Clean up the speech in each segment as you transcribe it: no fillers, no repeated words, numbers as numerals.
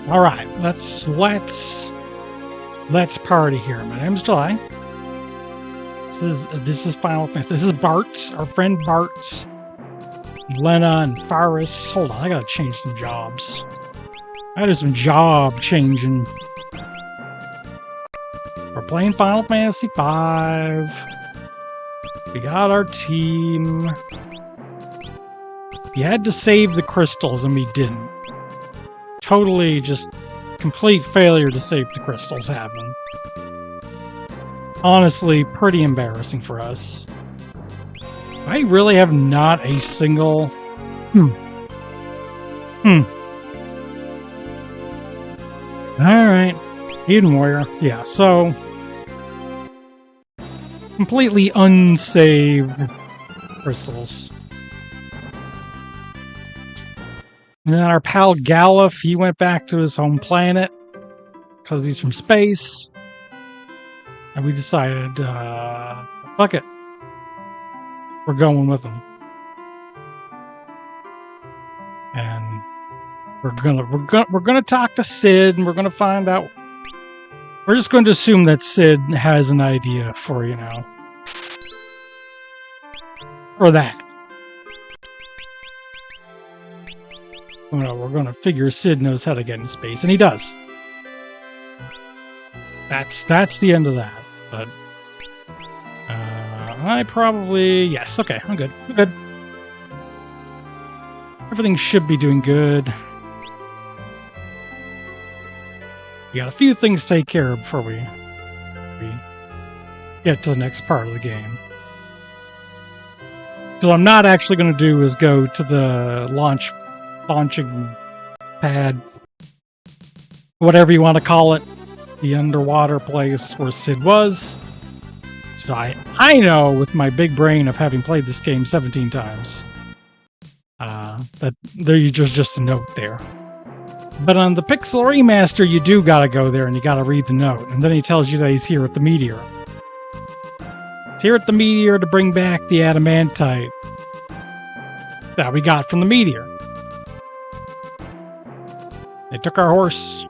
All right, let's party here. My name's July. This is Final Fantasy. This is Bart's, our friend Bart's, Lena and Faris. Hold on, I gotta change some jobs. I gotta do some job changing. We're playing Final Fantasy V. We got our team. We had to save the crystals and we didn't. Totally just complete failure to save the crystals happened. Honestly, pretty embarrassing for us. I really have not a single... Alright. Eden Warrior. Yeah, so... completely unsaved crystals. And then our pal Galuf, he went back to his home planet because he's from space. And we decided, fuck it. We're going with him. And we're gonna talk to Sid, and we're gonna find out. We're just going to assume that Sid has an idea for, for that. We're going to figure Sid knows how to get in space, and he does. That's the end of that. But I probably... Yes, okay, I'm good. I'm good. Everything should be doing good. We got a few things to take care of before we get to the next part of the game. So what I'm not actually going to do is go to the launching pad, whatever you want to call it, the underwater place where Sid was. So I know with my big brain of having played this game 17 times that there's just a note there. But on the Pixel Remaster, you do gotta go there and you gotta read the note. And then he tells you that he's here with the meteor. He's here at the meteor to bring back the adamantite that we got from the meteor. They took our horse.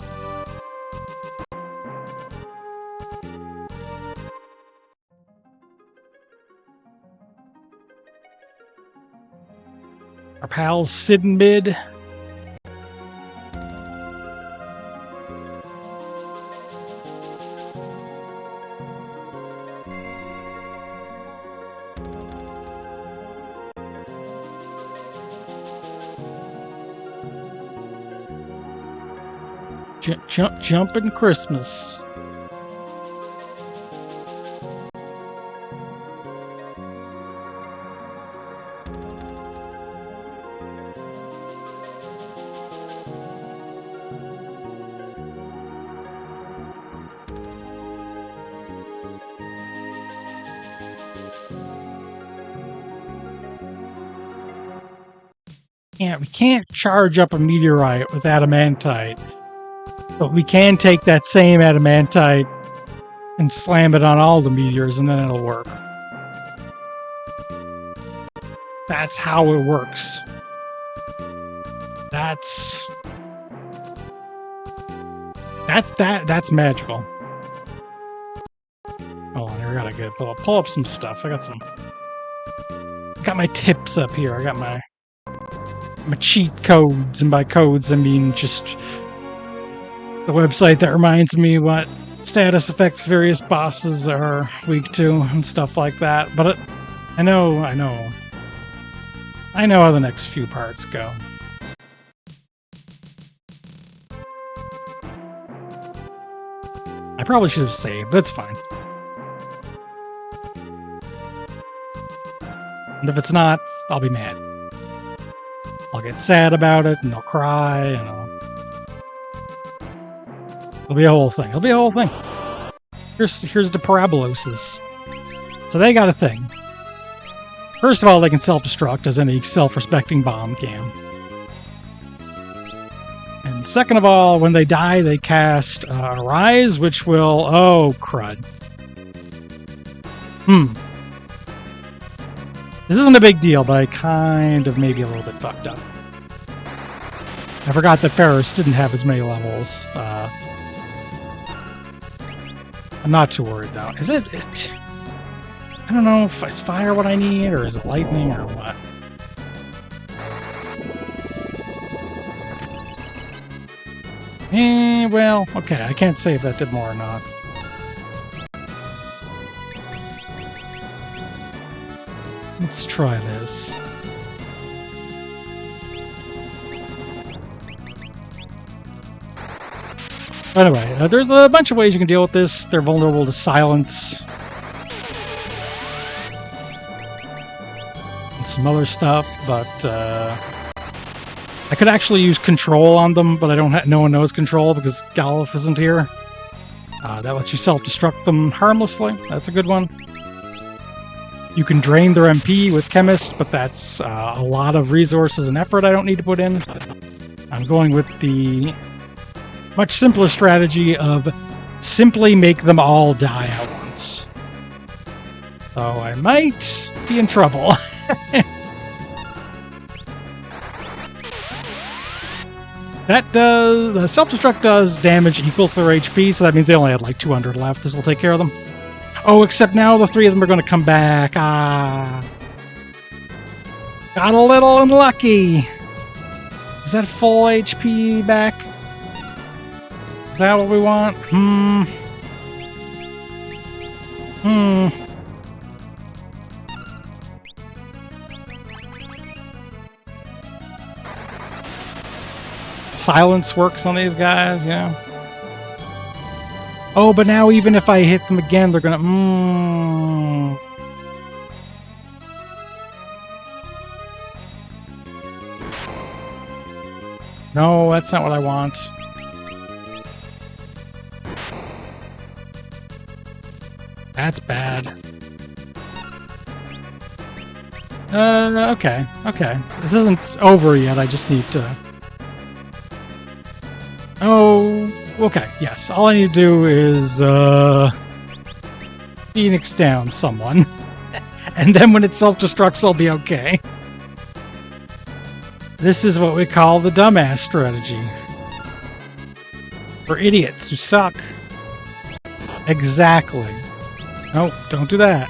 Our pals Sid and Mid. Jumpin' Christmas. Yeah, we can't charge up a meteorite with adamantite. But we can take that same adamantite and slam it on all the meteors, and then it'll work. That's how it works. That's magical. Hold on, I gotta pull up some stuff. I got my tips up here. I got my cheat codes, and by codes I mean just the website that reminds me what status effects various bosses are weak to and stuff like that. But I know how the next few parts go. I probably should have saved. That's fine. And if it's not, I'll be mad. I'll get sad about it, and I'll cry, and It'll be a whole thing. Here's the Paraboloses. So they got a thing. First of all, they can self-destruct, as any self-respecting bomb can. And second of all, when they die, they cast Arise, which will... Oh, crud. This isn't a big deal, but I kind of maybe a little bit fucked up. I forgot that Ferris didn't have as many levels. I'm not too worried, though. Is it... I don't know if it's fire what I need, or is it lightning, or what? Well, okay, I can't say if that did more or not. Let's try this. Anyway, there's a bunch of ways you can deal with this. They're vulnerable to silence. And some other stuff, but I could actually use control on them, but I don't. No one knows control because Galuf isn't here. That lets you self-destruct them harmlessly. That's a good one. You can drain their MP with Chemist, but that's a lot of resources and effort I don't need to put in. I'm going with the much simpler strategy of simply make them all die at once. So I might be in trouble. The self-destruct does damage equal to their HP, so that means they only had like 200 left. This will take care of them. Oh, except now the 3 of them are going to come back. Got a little unlucky. Is that full HP back? Is that what we want? Silence works on these guys, yeah. Oh, but now even if I hit them again, they're gonna... No, that's not what I want. That's bad. Okay. This isn't over yet, I just need to... Oh, okay, yes. All I need to do is, Phoenix down someone. And then when it self-destructs, I'll be okay. This is what we call the dumbass strategy. For idiots who suck. Exactly. No, don't do that.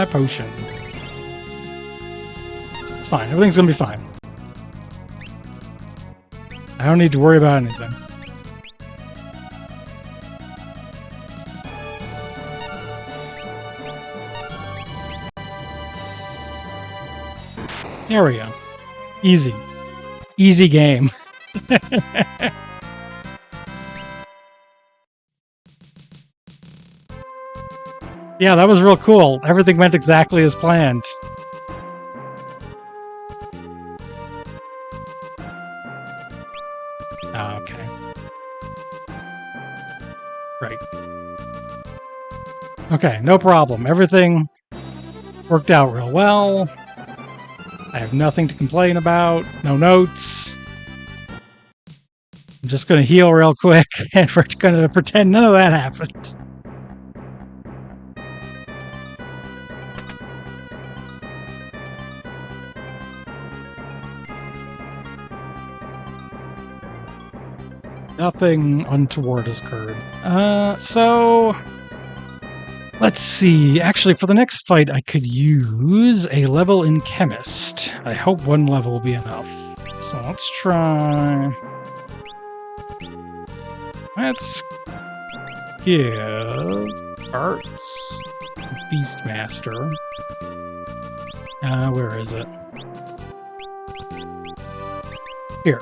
Potion. It's fine. Everything's gonna be fine. I don't need to worry about anything. There we go. Easy. Easy game. Yeah, that was real cool. Everything went exactly as planned. Okay. Right. Okay, no problem. Everything worked out real well. I have nothing to complain about. No notes. I'm just going to heal real quick, and we're going to pretend none of that happened. Nothing untoward has occurred. So... Let's see. Actually, for the next fight, I could use a level in Chemist. I hope 1 level will be enough. So let's try... Let's give Arts Beastmaster. Where is it? Here.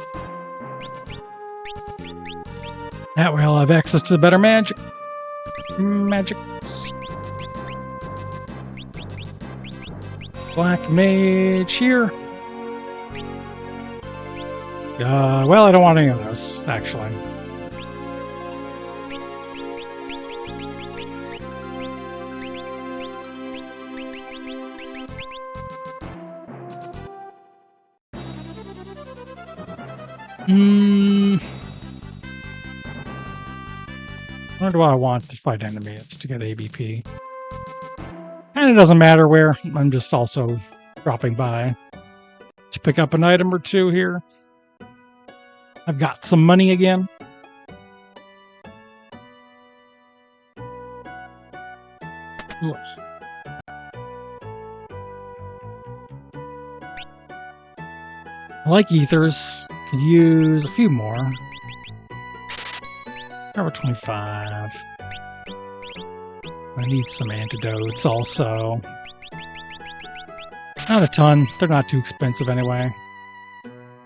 That way I'll have access to the better magic. Magics. Black Mage here. Well, I don't want any of those, actually. Where do I want to fight enemy? It's to get ABP. And it doesn't matter where. I'm just also dropping by. to pick up an item or two here. I've got some money again. Ooh. I like ethers. Could use a few more. Power 25. I need some antidotes also. Not a ton. They're not too expensive anyway.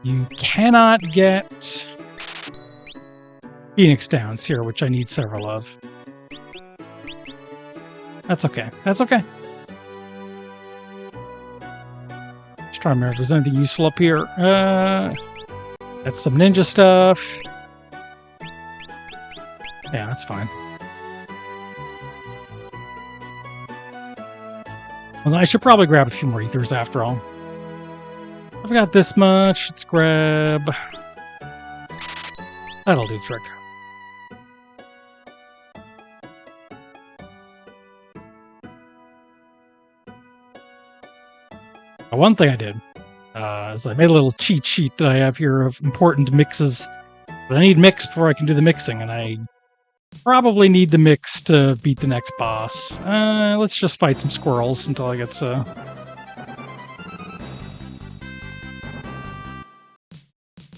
You cannot get Phoenix Downs here, which I need several of. That's okay. That's okay. Just trying to remember if there's anything useful up here. That's some ninja stuff. Yeah, that's fine. Well, I should probably grab a few more ethers after all. I've got this much. Let's grab... That'll do trick. One thing I did is I made a little cheat sheet that I have here of important mixes. But I need mix before I can do the mixing, and I probably need the mix to beat the next boss. Let's just fight some squirrels until I get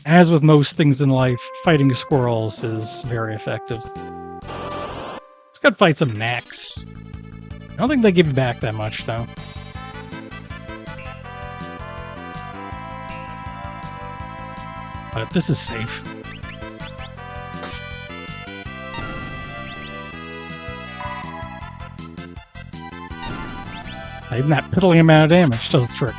As with most things in life, fighting squirrels is very effective. Let's go fight some knacks. I don't think they give you back that much, though. But this is safe. Even that piddling amount of damage does the trick.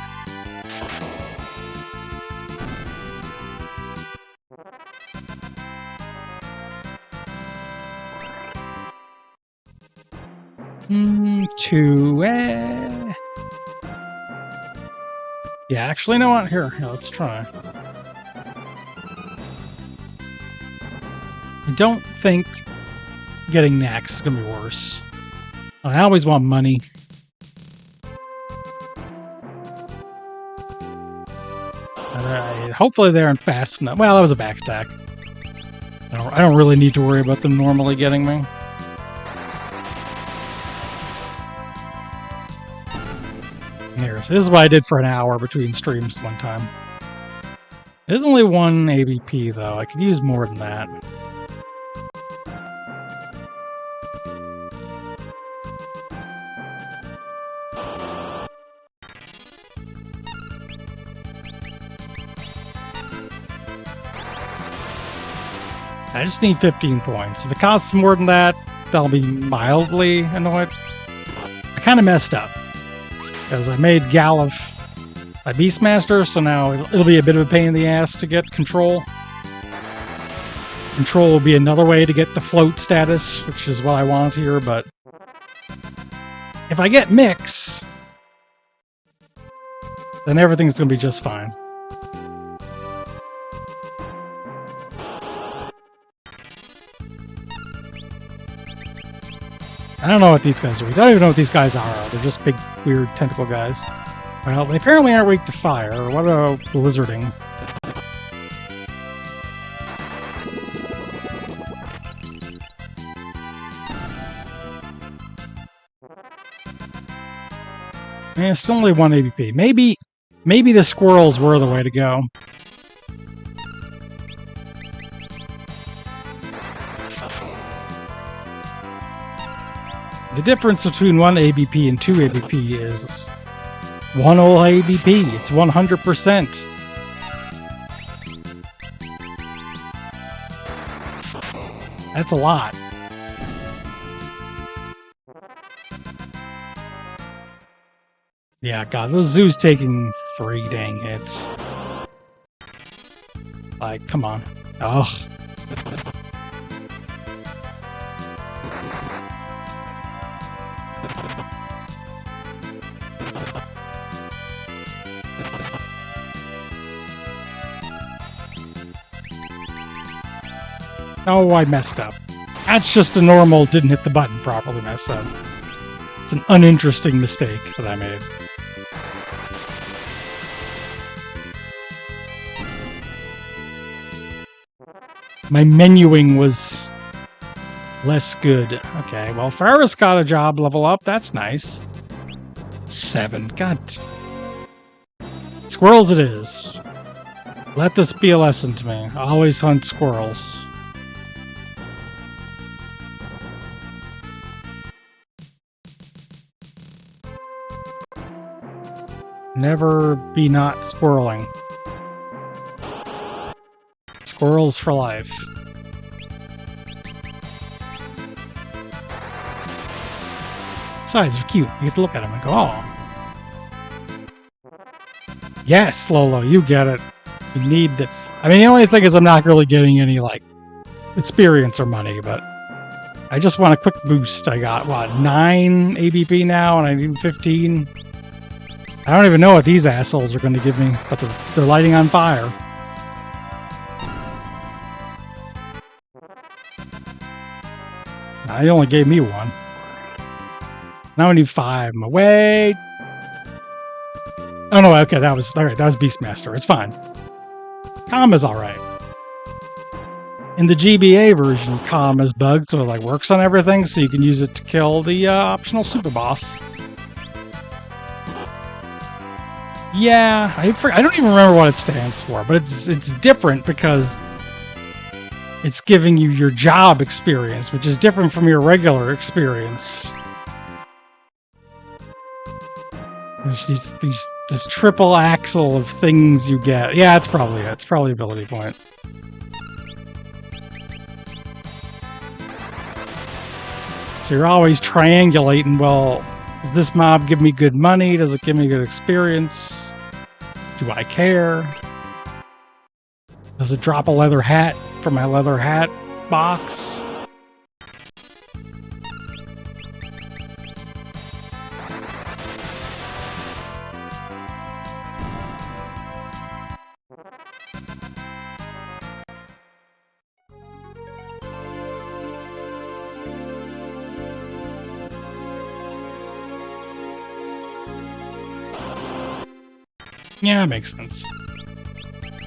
Yeah, actually, you know what? Here, let's try. I don't think getting knacks is going to be worse. I always want money. Hopefully they aren't fast enough. Well, that was a back attack. I don't really need to worry about them normally getting me. Here, so this is what I did for an hour between streams one time. It is only 1 ABP, though. I could use more than that. I just need 15 points. If it costs more than that, I'll be mildly annoyed. I kind of messed up. Because I made Galuf my Beastmaster, so now it'll be a bit of a pain in the ass to get control. Control will be another way to get the float status, which is what I want here, but... if I get mix, then everything's going to be just fine. I don't know what these guys are. I don't even know what these guys are. They're just big, weird tentacle guys. Well, they apparently aren't weak to fire. What about blizzarding? Yeah, it's only 1 ABP. Maybe the squirrels were the way to go. The difference between 1 ABP and 2 ABP is 1 whole ABP. It's 100%. That's a lot. Yeah, God, those zoos taking 3 dang hits. Like, come on. Ugh. Oh, I messed up. That's just a normal didn't hit the button properly mess up. It's an uninteresting mistake that I made. My menuing was less good. Okay, well, Ferris got a job level up. That's nice. 7. God. Squirrels it is. Let this be a lesson to me. Always hunt squirrels. Never be not squirreling. Squirrels for life. Besides, they're cute. You get to look at them and go, oh. Yes, Lolo, you get it. You need the... I mean, the only thing is I'm not really getting any, like, experience or money, but I just want a quick boost. I got, what, 9 ABP now, and I need 15? I don't even know what these assholes are going to give me, but they're lighting on fire. They only gave me 1. Now I need 5. Wait. Oh no, okay, that was alright. That was Beastmaster. It's fine. Calm is alright. In the GBA version, Calm is bugged, so it like works on everything, so you can use it to kill the optional super boss. Yeah, I don't even remember what it stands for, but it's different because it's giving you your job experience, which is different from your regular experience. There's this triple axle of things you get. Yeah, it's probably it. It's probably ability point. So you're always triangulating, well, does this mob give me good money? Does it give me good experience? Do I care? Does it drop a leather hat from my leather hat box? Yeah, it makes sense.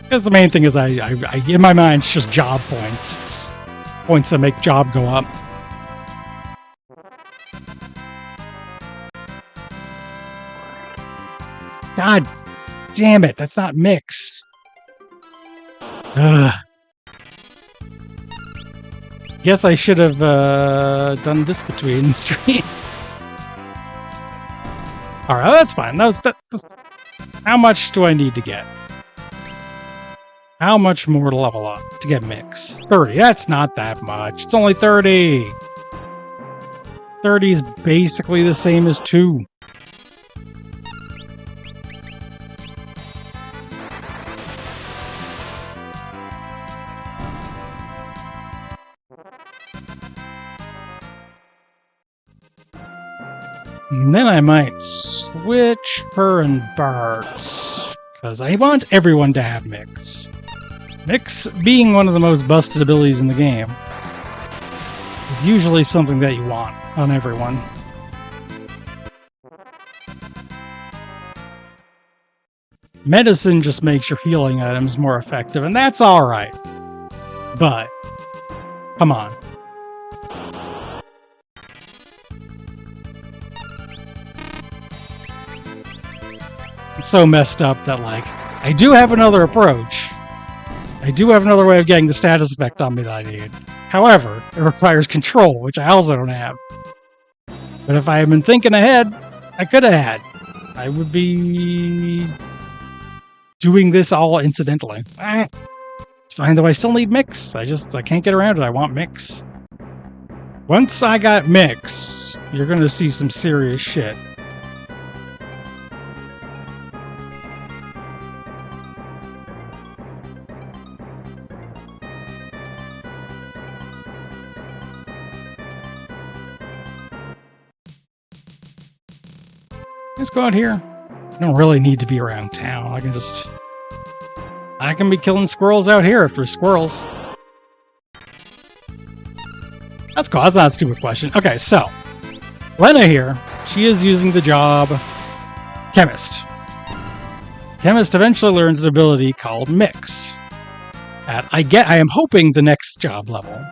Because the main thing is, I in my mind, it's just job points. It's points that make job go up. God damn it, that's not mix. Ugh. Guess I should have done this between stream. Alright, that's fine. That's how much do I need to get? How much more to level up to get mix? 30. That's not that much. It's only 30. 30 is basically the same as 2. And then I might switch her and Bart's, because I want everyone to have mix. Mix, being one of the most busted abilities in the game, is usually something that you want on everyone. Medicine just makes your healing items more effective, and that's alright. But, come on. It's so messed up that, like, I do have another approach. I do have another way of getting the status effect on me that I need. However, it requires control, which I also don't have. But if I had been thinking ahead, I could have had. I would be doing this all incidentally. It's fine, though I still need mix. I can't get around it. I want mix. Once I got mix, you're going to see some serious shit. Let's go out here. I don't really need to be around town. I can be killing squirrels out here if there's squirrels. That's cool. That's not a stupid question. Okay, so Lena here, she is using the job Chemist. Chemist eventually learns an ability called Mix. at, I am hoping, the next job level.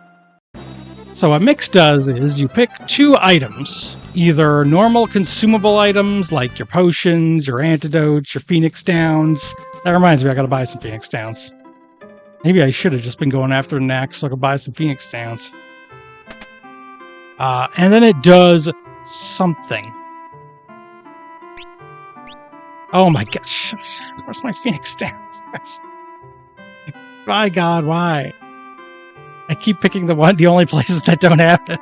So what Mix does is you pick 2 items, either normal consumable items like your potions, your antidotes, your Phoenix Downs. That reminds me, I gotta buy some Phoenix Downs. Maybe I should have just been going after the next so I could buy some Phoenix Downs. And then it does something. Oh my gosh. Where's my Phoenix Downs? My God, why? I keep picking the only places that don't have it.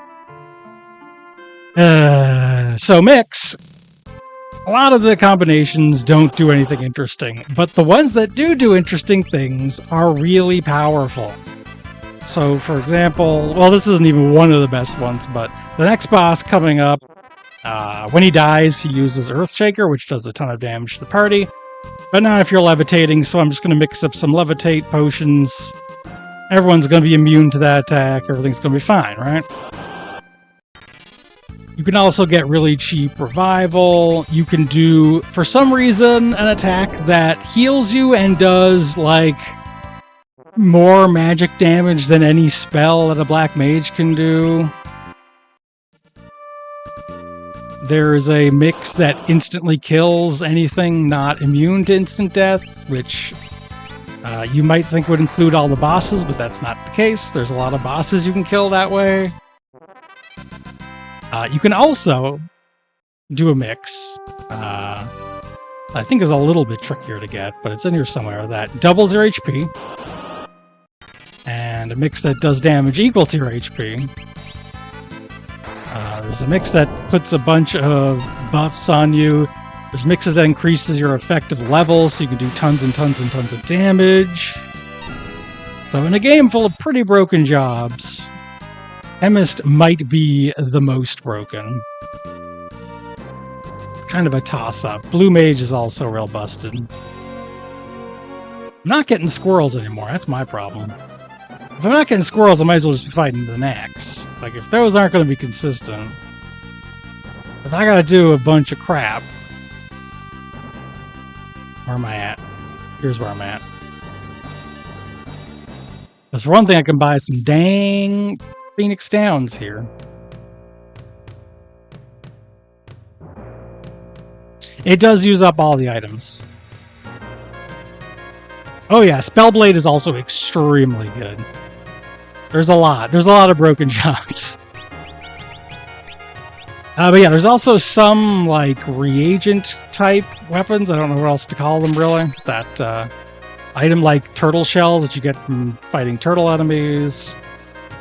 So Mix, a lot of the combinations don't do anything interesting, but the ones that do interesting things are really powerful. So, for example, well, this isn't even one of the best ones, but the next boss coming up, when he dies, he uses Earthshaker, which does a ton of damage to the party. But not if you're levitating, so I'm just going to mix up some levitate potions. Everyone's going to be immune to that attack. Everything's going to be fine, right? You can also get really cheap revival. You can do, for some reason, an attack that heals you and does, like, more magic damage than any spell that a black mage can do. There is a mix that instantly kills anything not immune to instant death, which you might think would include all the bosses, but that's not the case. There's a lot of bosses you can kill that way. You can also do a mix. I think is a little bit trickier to get, but it's in here somewhere, that doubles your HP. And a mix that does damage equal to your HP. There's a mix that puts a bunch of buffs on you. There's mixes that increases your effective level, so you can do tons and tons and tons of damage. So in a game full of pretty broken jobs, Chemist might be the most broken. It's kind of a toss-up. Blue Mage is also real busted. I'm not getting squirrels anymore, that's my problem. If I'm not getting squirrels, I might as well just be fighting the Nax. Like, if those aren't going to be consistent, if I gotta do a bunch of crap, where am I at? Here's where I'm at. Because for one thing, I can buy some dang Phoenix Downs here. It does use up all the items. Oh yeah, Spellblade is also extremely good. There's a lot of broken jobs. But yeah, there's also some, like, reagent-type weapons. I don't know what else to call them, really. That item like turtle shells that you get from fighting turtle enemies,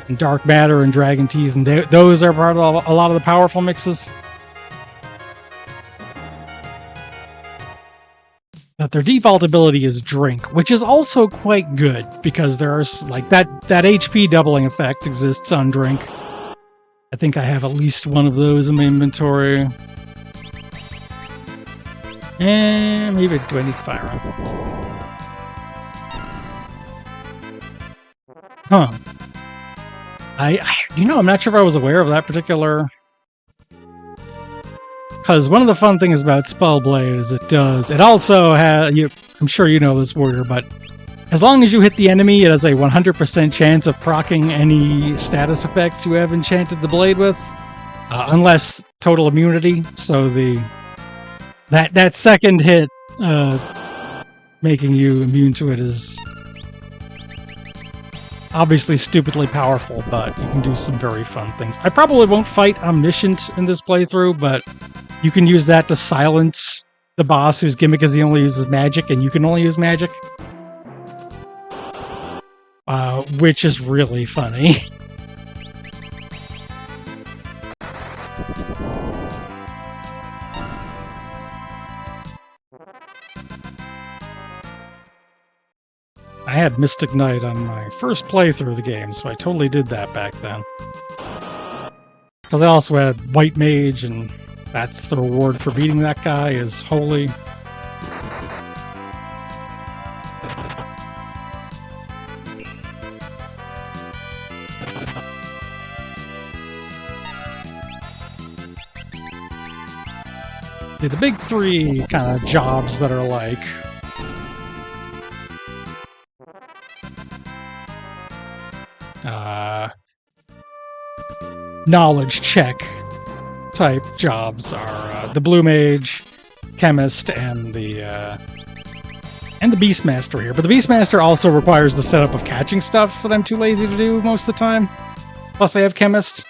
and dark matter and dragon teeth, and those are part of a lot of the powerful mixes. But their default ability is Drink, which is also quite good, because there's, like, that HP doubling effect exists on Drink. I think I have at least one of those in my inventory. And maybe do I need fire up? Huh. I'm not sure if I was aware of that particular. Because one of the fun things about Spellblade is it also has, I'm sure you know this, Warrior, but as long as you hit the enemy, it has a 100% chance of proccing any status effects you have enchanted the blade with, unless total immunity. So that second hit making you immune to it is obviously stupidly powerful, but you can do some very fun things. I probably won't fight Omniscient in this playthrough, but you can use that to silence the boss whose gimmick is he only uses magic and you can only use magic. Which is really funny. I had Mystic Knight on my first playthrough of the game, so I totally did that back then. Because I also had White Mage, and that's the reward for beating that guy, is Holy. Yeah, the big three kind of jobs that are like knowledge check type jobs are the Blue Mage, Chemist, and the Beastmaster here. But the Beastmaster also requires the setup of catching stuff that I'm too lazy to do most of the time. Plus I have Chemist.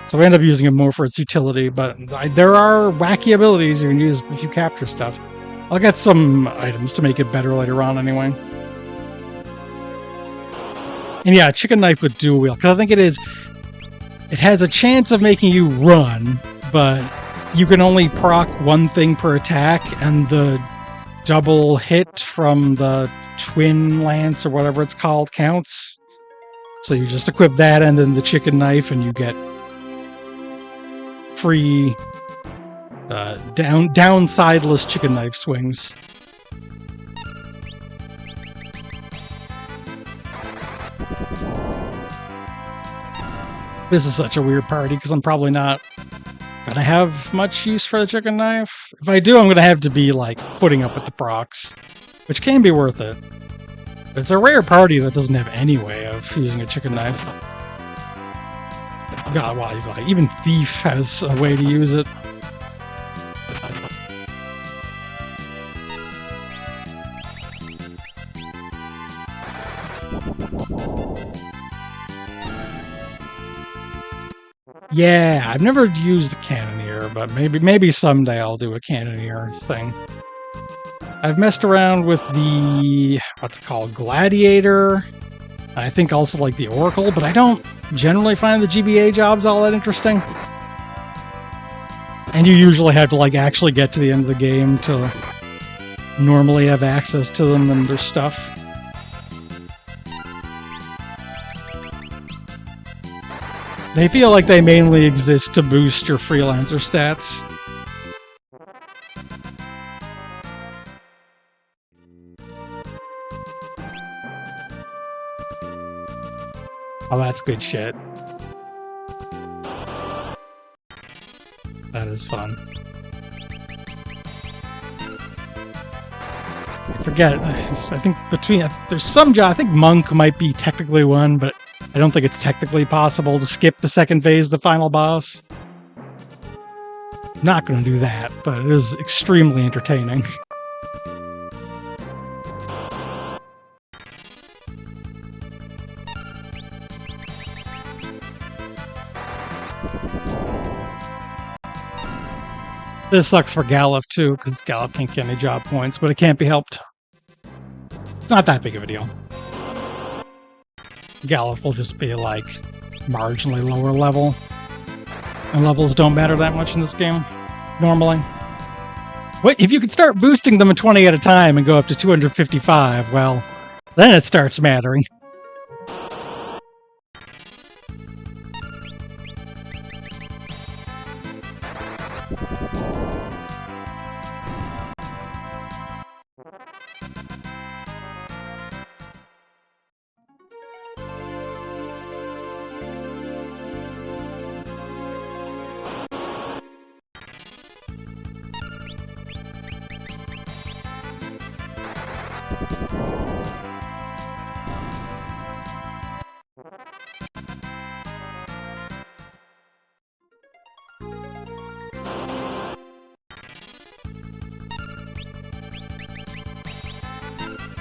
So I end up using it more for its utility, but there are wacky abilities you can use if you capture stuff. I'll get some items to make it better later on anyway. And yeah, chicken knife with dual wield, because I think it has a chance of making you run, but you can only proc one thing per attack, and the double hit from the twin lance or whatever it's called counts. So you just equip that and then the chicken knife, and you get free downsideless chicken knife swings. This is such a weird party because I'm probably not gonna have much use for the chicken knife. If I do, I'm gonna have to be like putting up with the procs, which can be worth it. But it's a rare party that doesn't have any way of using a chicken knife. God, well, even Thief has a way to use it. Yeah, I've never used the Cannoneer, but maybe someday I'll do a Cannoneer thing. I've messed around with the, what's it called, Gladiator. I think also like the Oracle, but I don't generally find the GBA jobs all that interesting. And you usually have to like actually get to the end of the game to normally have access to them and their stuff. They feel like they mainly exist to boost your freelancer stats. Oh, that's good shit. That is fun. I forget. I think there's some job. I think Monk might be technically one, but I don't think it's technically possible to skip the second phase, the final boss. Not going to do that, but it is extremely entertaining. This sucks for Galuf too, because Galuf can't get any job points, but it can't be helped. It's not that big of a deal. Galuf will just be like marginally lower level. And levels don't matter that much in this game, normally. What if you could start boosting them at 20 at a time and go up to 255, well, then it starts mattering.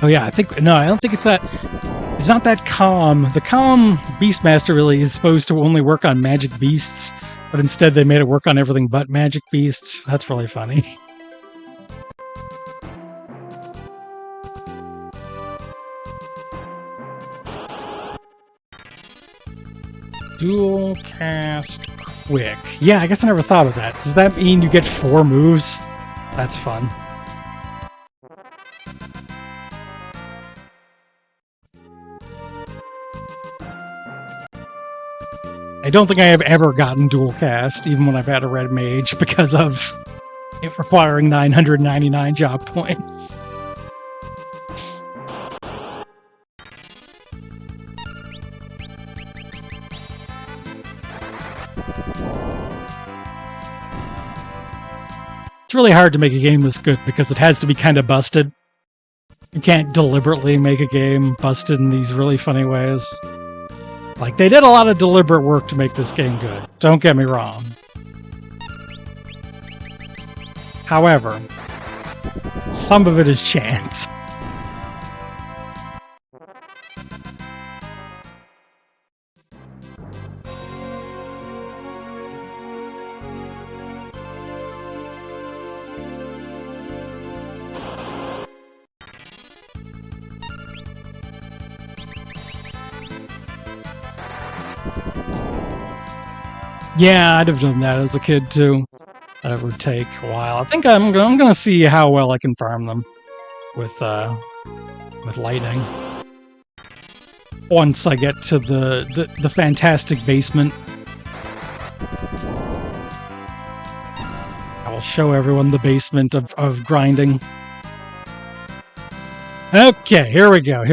Oh yeah, I don't think it's that. It's not that calm. The calm Beastmaster really is supposed to only work on magic beasts, but instead they made it work on everything but magic beasts. That's really funny. Dual cast quick. Yeah, I guess I never thought of that. Does that mean you get 4 moves? That's fun. I don't think I have ever gotten dual cast, even when I've had a red mage, because of it requiring 999 job points. It's really hard to make a game this good because it has to be kind of busted. You can't deliberately make a game busted in these really funny ways. Like, they did a lot of deliberate work to make this game good. Don't get me wrong. However, some of it is chance. Yeah, I'd have done that as a kid too. That would take a while. I think I'm gonna see how well I can farm them with lightning. Once I get to the fantastic basement, I will show everyone the basement of grinding. Okay, here we go.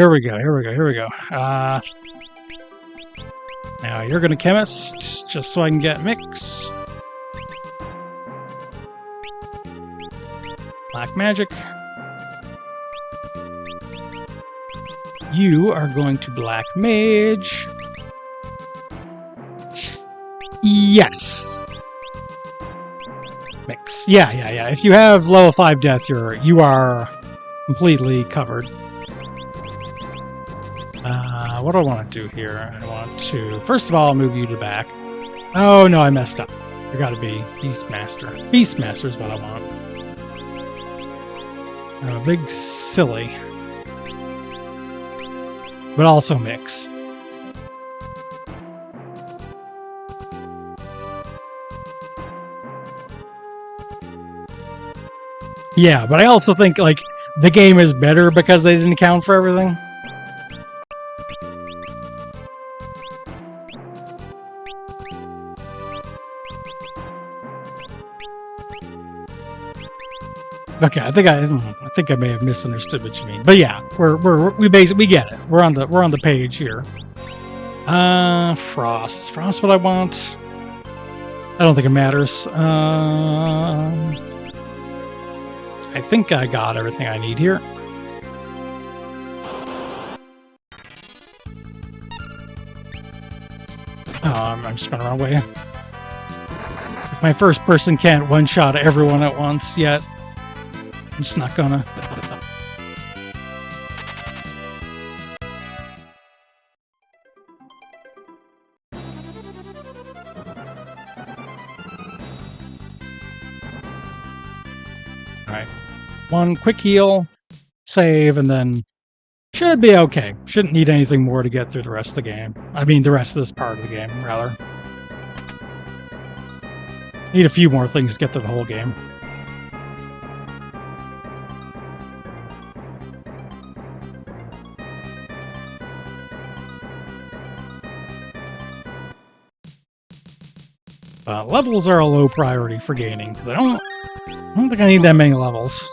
Now you're gonna chemist, just so I can get mix. Black magic. You are going to black mage. Yes. Mix. Yeah. If you have level 5 death, you are completely covered. What do I want to do here? I want to, first of all, move you to the back. Oh, no, I messed up. You gotta be Beastmaster. Beastmaster is what I want. Big silly. But also mix. Yeah, but I also think, like, the game is better because they didn't account for everything. Okay, I think I may have misunderstood what you mean, but yeah, we get it. We're on the page here. Frost. Frost, what I want? I don't think it matters. I think I got everything I need here. Oh, I'm just going the wrong way. If my first person can't one-shot everyone at once yet, I'm just not gonna. Alright. One quick heal, save, and then should be okay. Shouldn't need anything more to get through the rest of the game. I mean, the rest of this part of the game, rather. Need a few more things to get through the whole game. Levels are a low priority for gaining. I don't think I need that many levels.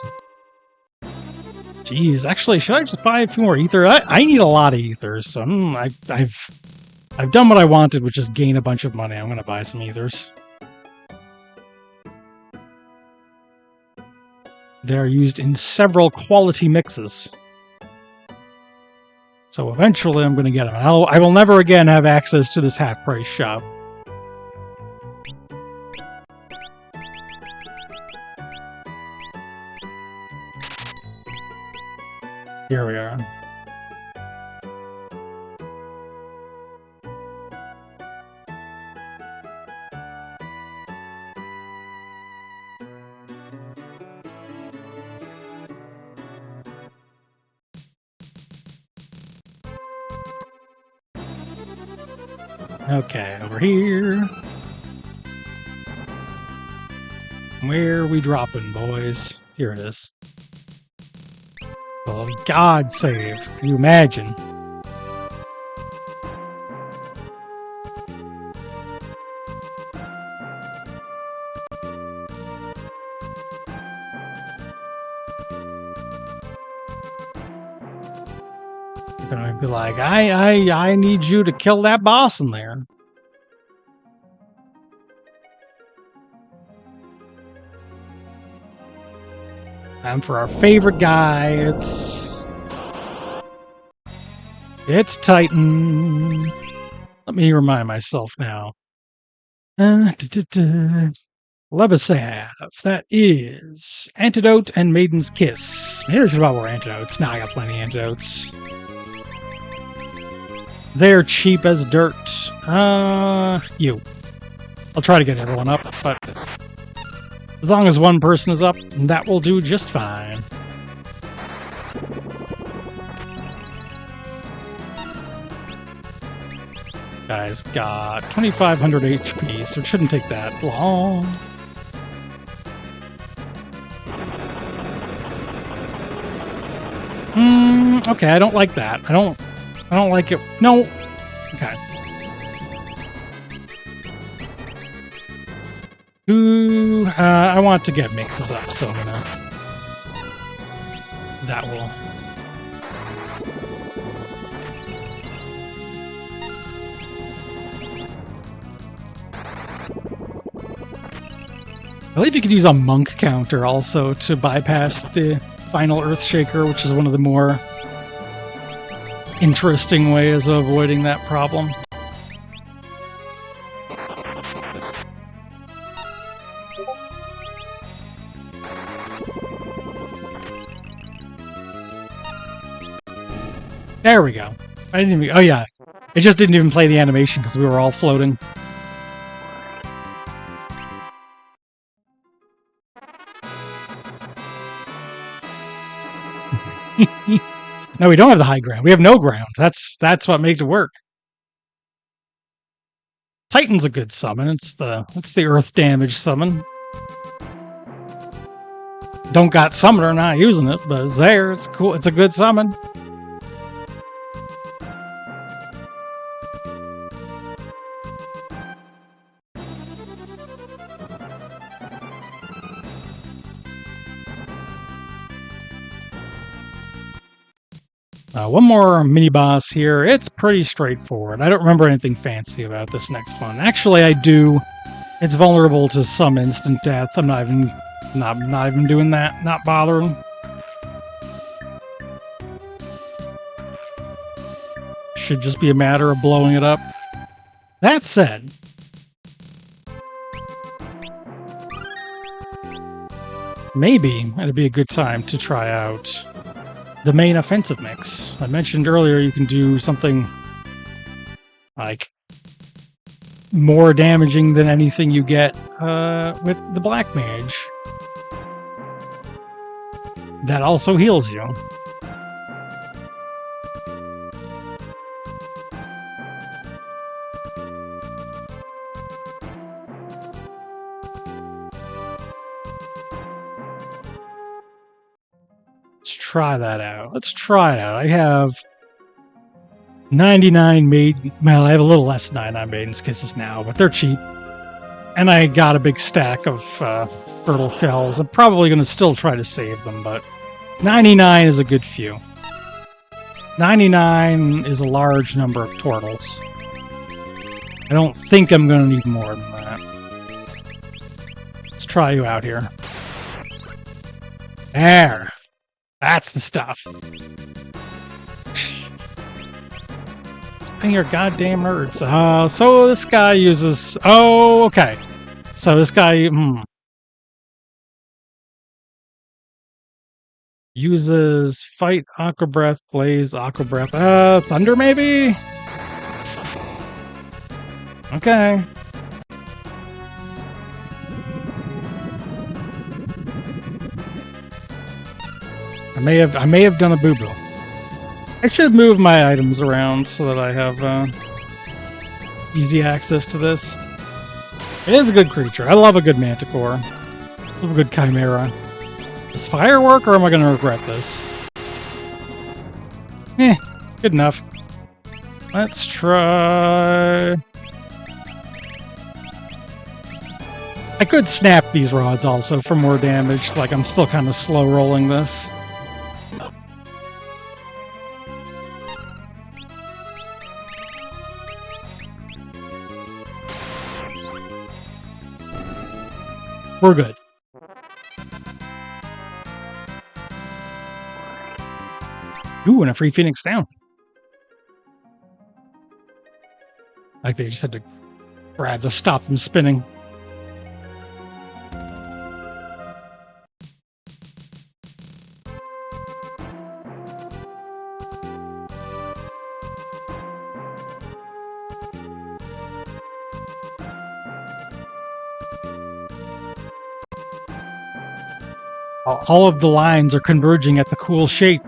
Jeez, actually, should I just buy a few more ether? I need a lot of ethers, so I've done what I wanted, which is gain a bunch of money. I'm going to buy some ethers. They are used in several quality mixes. So eventually I'm going to get them. I will never again have access to this half-price shop. Here we are. Okay, over here. Where are we dropping, boys? Here it is. Oh, God save. Can you imagine? You're gonna be like, I need you to kill that boss in there. And for our favorite guy, it's Titan. Let me remind myself now. Levisav. That is Antidote and Maiden's Kiss. Here's about more antidotes. Nah, I got plenty of antidotes. They're cheap as dirt. You. I'll try to get everyone up, but as long as one person is up, that will do just fine. Guy's got 2,500 HP, so it shouldn't take that long. Okay, I don't like that. I don't like it. No. Okay. Ooh, I want to get mixes up, so I'm gonna... That will... I believe you could use a monk counter also to bypass the final Earthshaker, which is one of the more interesting ways of avoiding that problem. There we go. I didn't even... Oh yeah, it just didn't even play the animation because we were all floating. No, we don't have the high ground. We have no ground. That's what makes it work. Titan's a good summon. It's the earth damage summon. Don't got summoner, not using it, but it's there. It's cool. It's a good summon. One more mini-boss here. It's pretty straightforward. I don't remember anything fancy about this next one. Actually, I do. It's vulnerable to some instant death. I'm not even doing that. Not bothering. Should just be a matter of blowing it up. That said, maybe it'd be a good time to try out the main offensive mix. I mentioned earlier you can do something like more damaging than anything you get with the Black Mage. That also heals you. Try that out. Let's try it out. I have 99 maiden. Well, I have a little less than 99 Maiden's Kisses now, but they're cheap. And I got a big stack of turtle shells. I'm probably going to still try to save them, but 99 is a good few. 99 is a large number of turtles. I don't think I'm going to need more than that. Let's try you out here. There. That's the stuff. Spring your goddamn nerds. So this guy uses... Oh, okay. So this guy... uses Fight, Aqua Breath, Blaze, Aqua Breath. Thunder maybe? Okay. I may have done a boo-boo. I should move my items around so that I have easy access to this. It is a good creature. I love a good Manticore. I love a good Chimera. Does fire work, or am I going to regret this? Good enough. Let's try... I could snap these rods also for more damage. Like, I'm still kind of slow rolling this. We're good. Ooh, and a free Phoenix down. Like they just had to grab to stop them spinning. All of the lines are converging at the cool shape.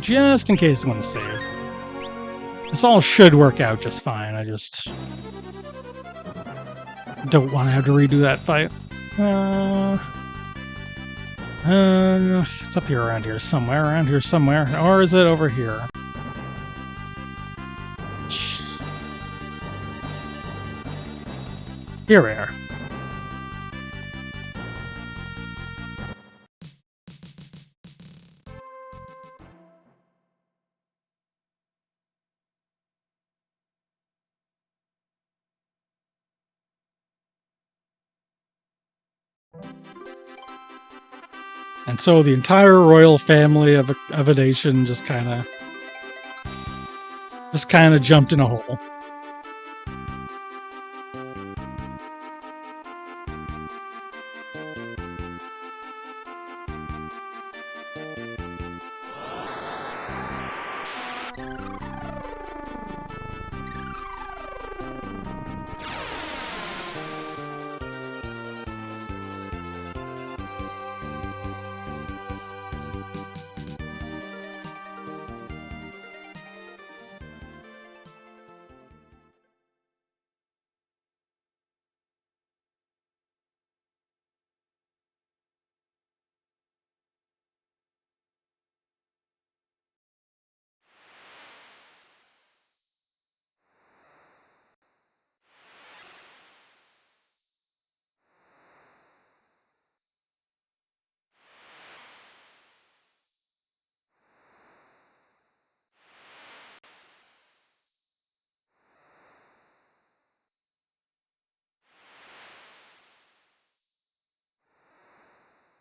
Just in case I want to save. This all should work out just fine. I just don't want to have to redo that fight. It's up here around here somewhere. Or is it over here? Here we are. And so the entire royal family of a nation just kind of jumped in a hole.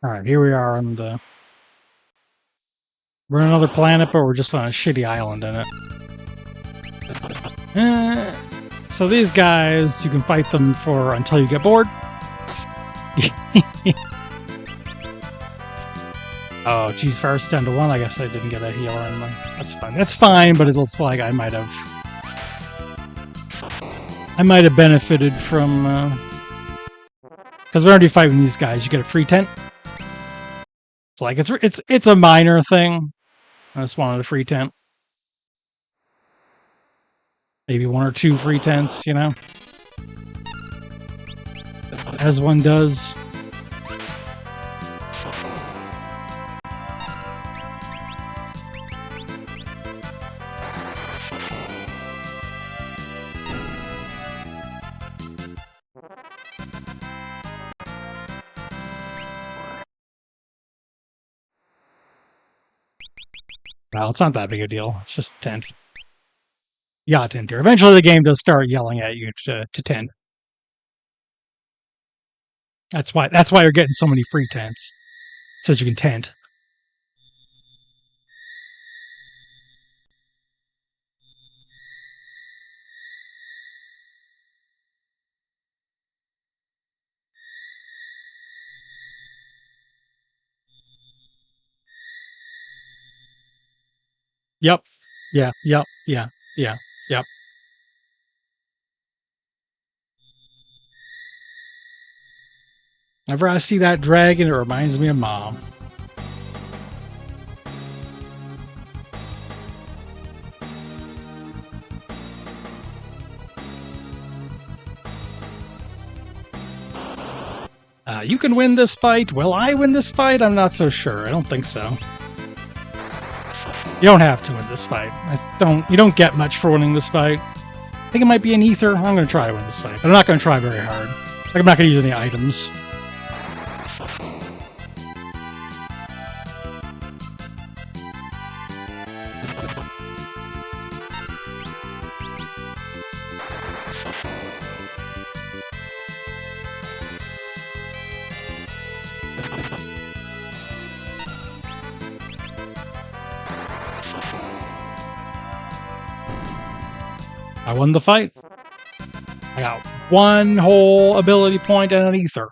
All right, here we are on the... We're on another planet, but we're just on a shitty island in it. So these guys, you can fight them for until you get bored. Oh, geez, first down to 1. I guess I didn't get a healer in my... That's fine. That's fine, but it looks like I might have benefited from... Because we're already fighting these guys. You get a free tent. So, like, it's a minor thing. I just wanted a free tent. Maybe 1 or 2 free tents, you know? As one does. Well, it's not that big a deal. It's just a tent. Yeah, tent here. Eventually the game does start yelling at you to tent. That's why you're getting so many free tents. So that you can tent. Yep. Yeah. Yep. Yeah. Yeah. Yep. Whenever I see that dragon, it reminds me of Mom. You can win this fight. Will I win this fight? I'm not so sure. I don't think so. You don't have to win this fight. You don't get much for winning this fight. I think it might be an ether. I'm going to try to win this fight, but I'm not going to try very hard. Like, I'm not going to use any items. I won the fight. I got one whole ability point and an ether.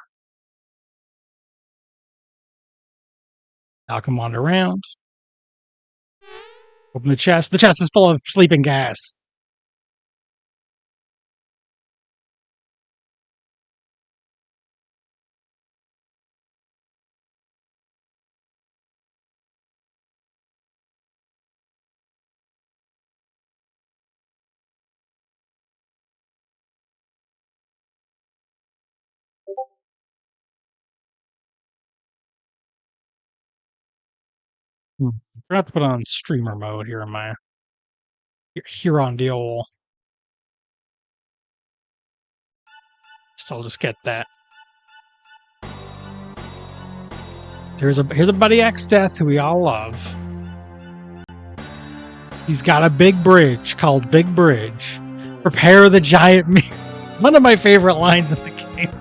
Now come on around. Open the chest. The chest is full of sleeping gas. I forgot to put on streamer mode here in my here on the old. I'll just get that. Here's a buddy X Death who we all love. He's got a big bridge called Big Bridge. Prepare the giant me. One of my favorite lines in the game.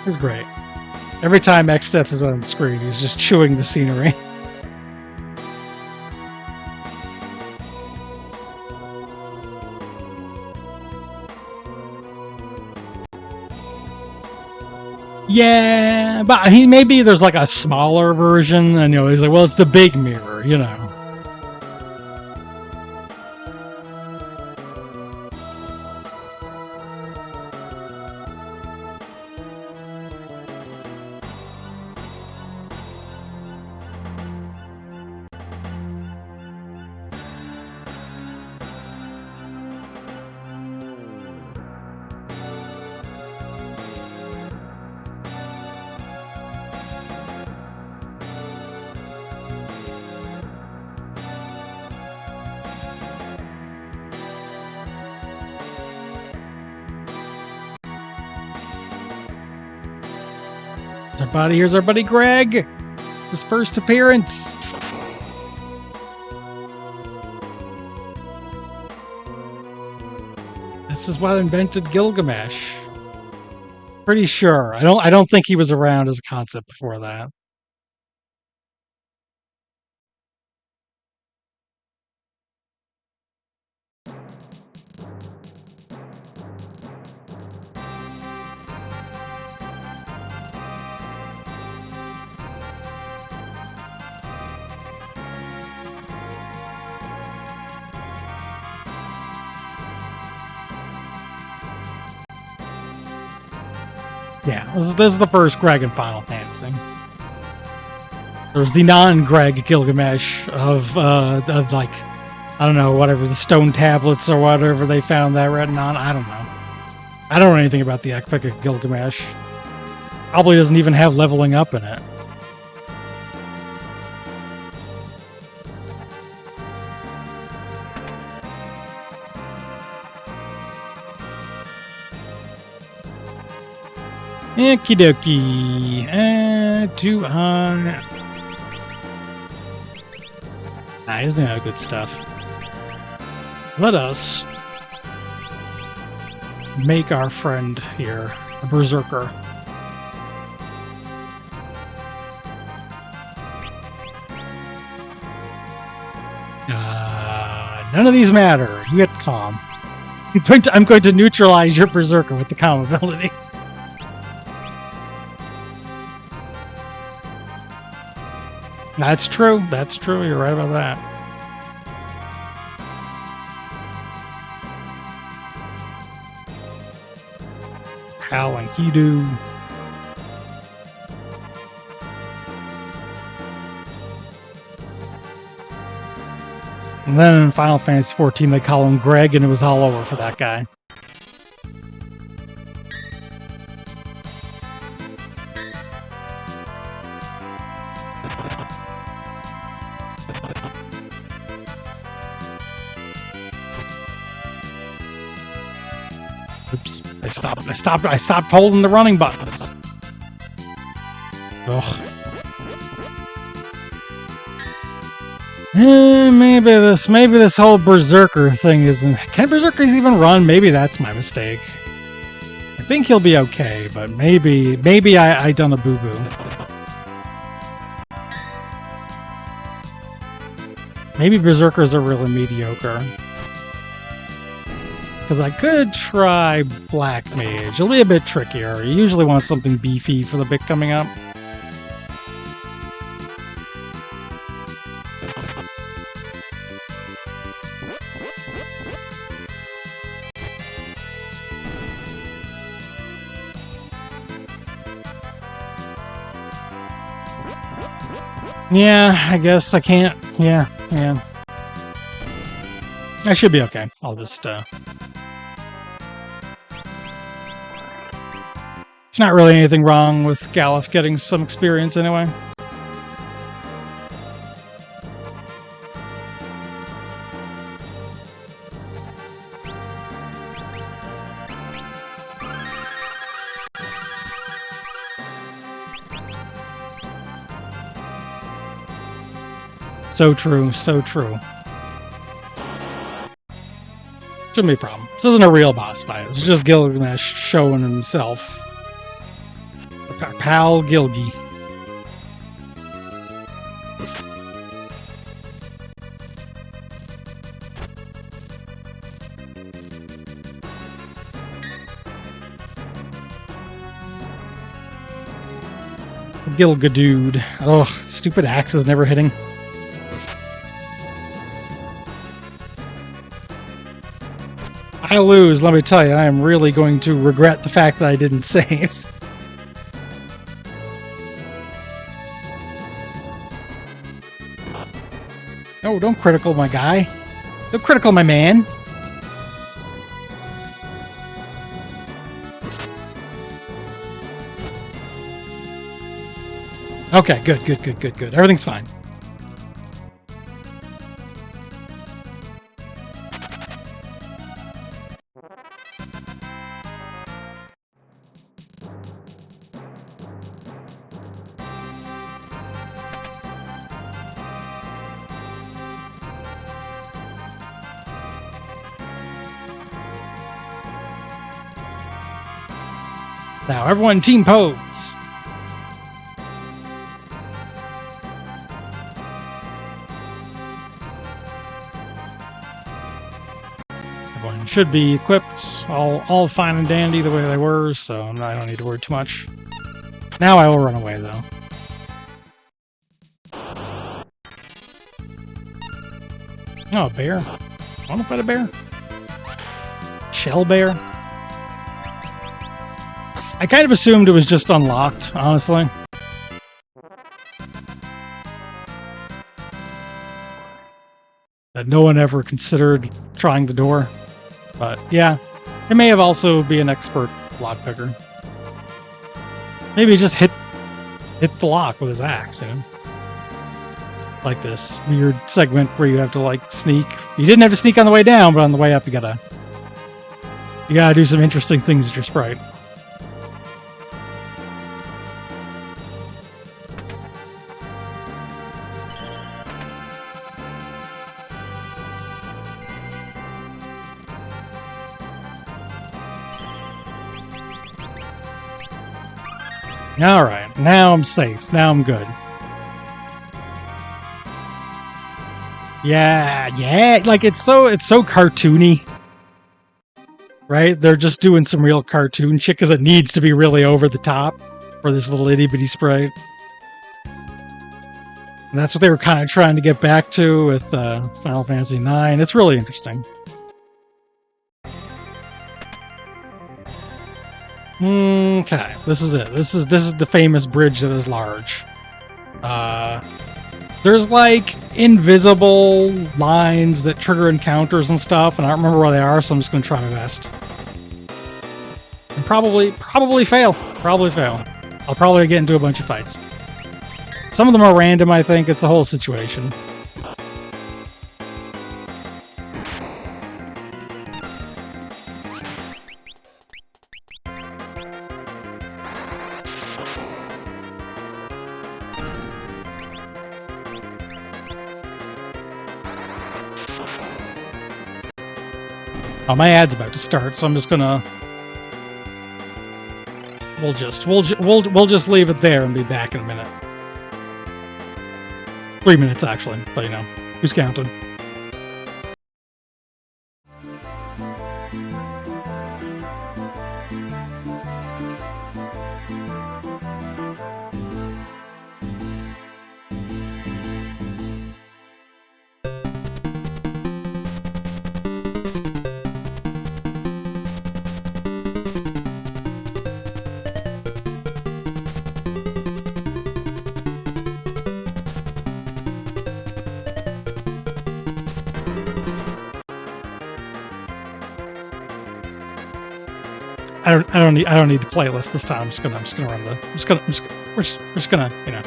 It's great. Every time X Death is on screen, he's just chewing the scenery. Yeah, but maybe there's like a smaller version, and he's like, well, it's the big mirror, Here's our buddy Greg. It's his first appearance. This is what invented Gilgamesh. Pretty sure. I don't think he was around as a concept before that. Yeah, this is the first Greg in Final Fantasy. There's the non-Greg Gilgamesh of like, I don't know, whatever, the stone tablets or whatever they found that written on. I don't know. I don't know anything about the epic of Gilgamesh. Probably doesn't even have leveling up in it. Okie dokie. Too high. Nah, he's doing good stuff. Let us make our friend here a berserker. None of these matter. You get calm. I'm going to neutralize your berserker with the calm ability. That's true. That's true. You're right about that. It's Pal and Hidu. And then in Final Fantasy XIV, they call him Greg, and it was all over for that guy. Oops! I stopped holding the running buttons. Ugh. Maybe this whole berserker thing isn't. Can berserkers even run? Maybe that's my mistake. think he'll be okay, but maybe I done a boo-boo. Maybe Berserkers are really mediocre. Because I could try Black Mage. It'll be a bit trickier. You usually want something beefy for the bit coming up. Yeah, I guess I can't. Yeah. I should be okay. I'll just, It's not really anything wrong with Galuf getting some experience anyway. So true, so true. Shouldn't be a problem. This isn't a real boss fight. It's just Gilgamesh showing himself. Our pal Gilgi. Gilgadude. Oh, stupid axe was never hitting. I lose, let me tell you, I am really going to regret the fact that I didn't save. Oh, don't critical my guy. Don't critical my man. Okay, good. Everything's fine. Now, everyone team pose. Everyone should be equipped, all fine and dandy the way they were, so I don't need to worry too much. Now I will run away, though. Oh, a bear. I want to fight a bear. Shell bear. I kind of assumed it was just unlocked, honestly. That no one ever considered trying the door. But yeah, it may have also be an expert lockpicker. Maybe he just hit the lock with his axe, you know? Like this weird segment where you have to like sneak. You didn't have to sneak on the way down, but on the way up you gotta do some interesting things with your sprite. Alright, now I'm safe. Now I'm good. Yeah, like it's so cartoony. Right? They're just doing some real cartoon shit because it needs to be really over the top for this little itty bitty sprite. And that's what they were kind of trying to get back to with Final Fantasy IX. It's really interesting. Okay, this is it. This is the famous bridge that is large. There's like invisible lines that trigger encounters and stuff, and I don't remember where they are, so I'm just gonna try my best. And probably fail. Probably fail. I'll probably get into a bunch of fights. Some of them are random, I think. It's the whole situation. Oh, my ad's about to start, so I'm just gonna we'll just leave it there and be back in a minute. 3 minutes actually, but you know, who's counting? I don't need the playlist this time. I'm just gonna run the. We're just gonna, you know.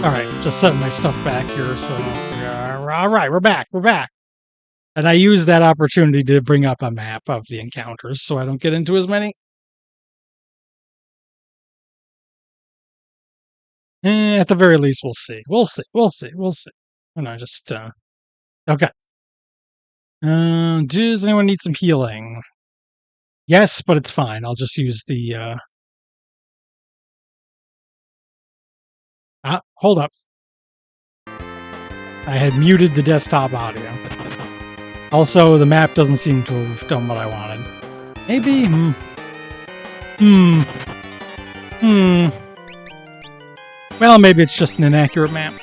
All right, just setting my stuff back here. So, all right, we're back. We're back. And I use that opportunity to bring up a map of the encounters so I don't get into as many. At the very least, we'll see. We'll see. We'll see. We'll see. And I just, okay. Does anyone need some healing? Yes, but it's fine. I'll just use the, hold up. I had muted the desktop audio. Also, the map doesn't seem to have done what I wanted. Maybe? Well, maybe it's just an inaccurate map.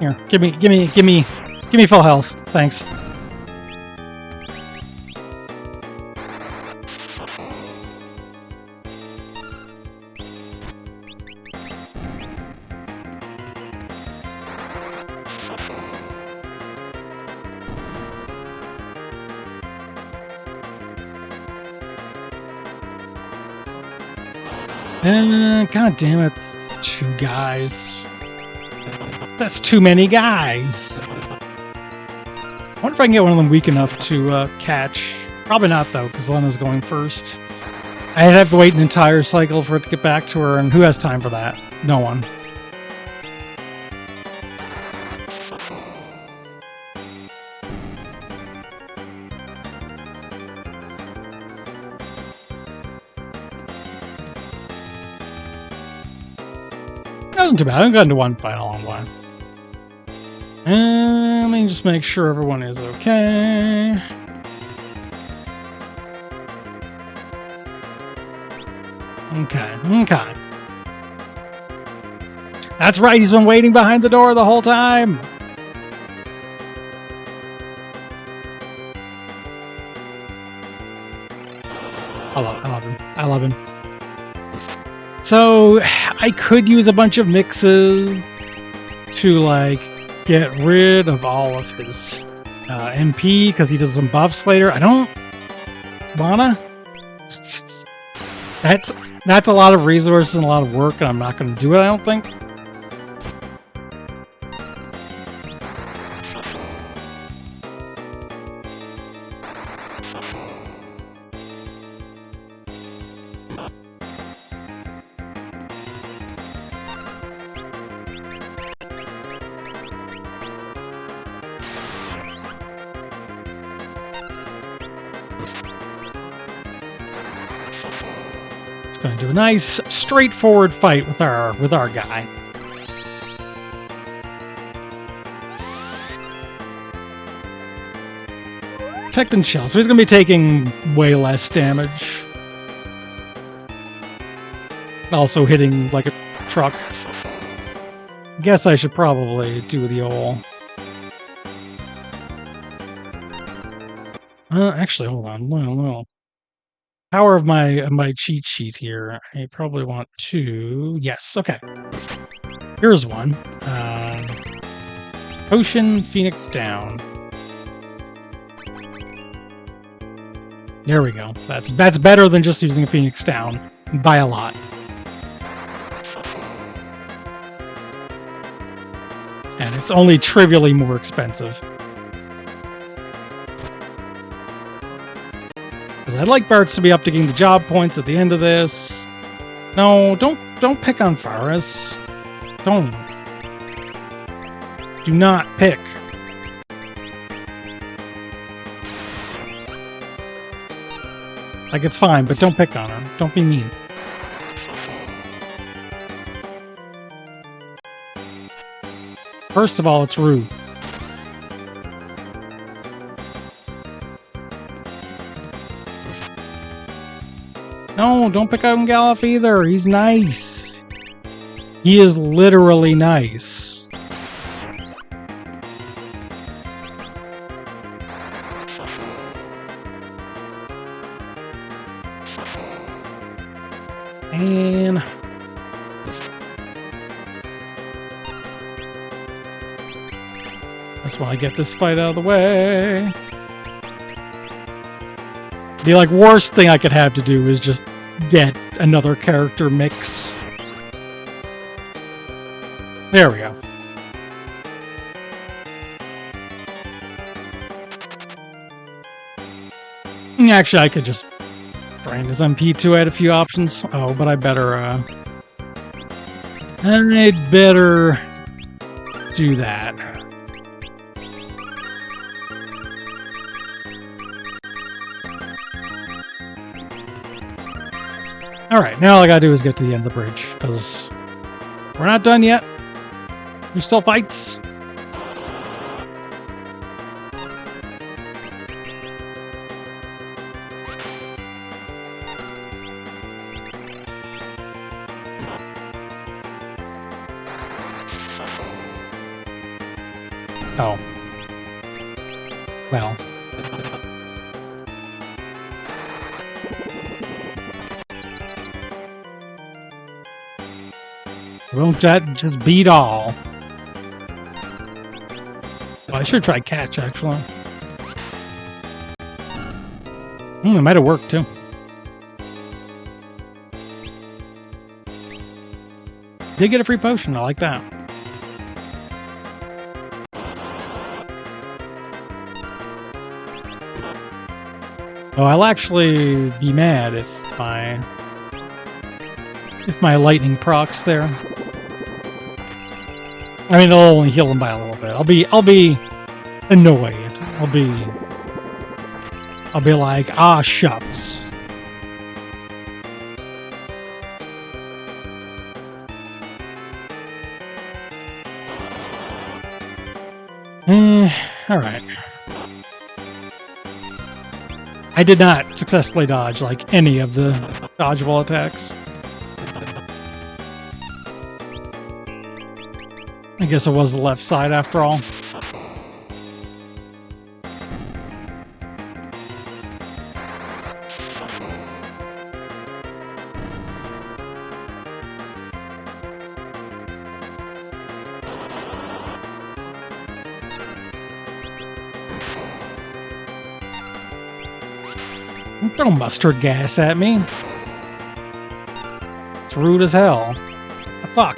Here, give me full health. Thanks. God damn it. 2 guys. That's too many guys. I wonder if I can get one of them weak enough to catch. Probably not, though, because Lena's going first. I'd have to wait an entire cycle for it to get back to her, and who has time for that? No one. That wasn't too bad. I got into one fight all in one. And let me just make sure everyone is okay. Okay. That's right, he's been waiting behind the door the whole time. I love him. So, I could use a bunch of mixes to, like, get rid of all of his MP, because he does some buffs later. I don't wanna. That's a lot of resources and a lot of work, and I'm not going to do it, I don't think. Going to do a nice, straightforward fight with our guy. Protect and chill. So he's going to be taking way less damage. Also hitting like a truck. Guess I should probably do the old. Actually, hold on. Well. Power of my cheat sheet here. I probably want to. Yes. Okay. Here's one. Potion Phoenix down. There we go. That's better than just using a Phoenix down by a lot. And it's only trivially more expensive. I'd like Bart's to be up to getting the job points at the end of this. No, don't pick on Faris. Don't. Do not pick. Like, it's fine, but don't pick on her. Don't be mean. First of all, it's rude. No, don't pick on Galuf either. He's nice. He is literally nice. And that's why I get this fight out of the way. The like worst thing I could have to do is just get another character mix. There we go. Actually, I could just drain his MP to add a few options. Oh, but I'd better do that. Alright, now all I gotta do is get to the end of the bridge, because we're not done yet. There's still fights. Oh. Well. Won't that just beat all? Well, I should try catch, actually. It might have worked, too. Did get a free potion. I like that. Oh, I'll actually be mad if my lightning procs there. I mean, it'll only heal him by a little bit. I'll be annoyed. I'll be like, ah, shucks. Alright. I did not successfully dodge, like, any of the dodgeable attacks. I guess it was the left side after all. Don't throw mustard gas at me. It's rude as hell. The fuck?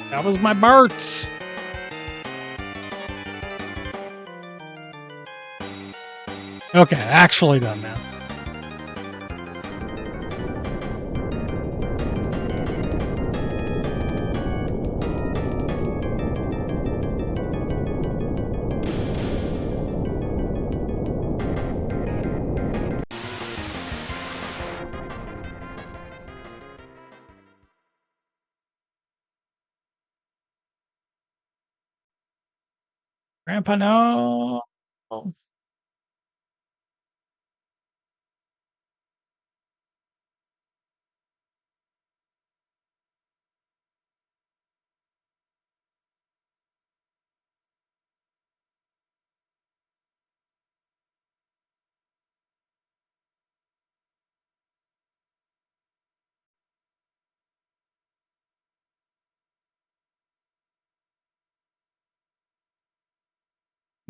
That was my Bart's. Okay, actually done now. Grandpa, no.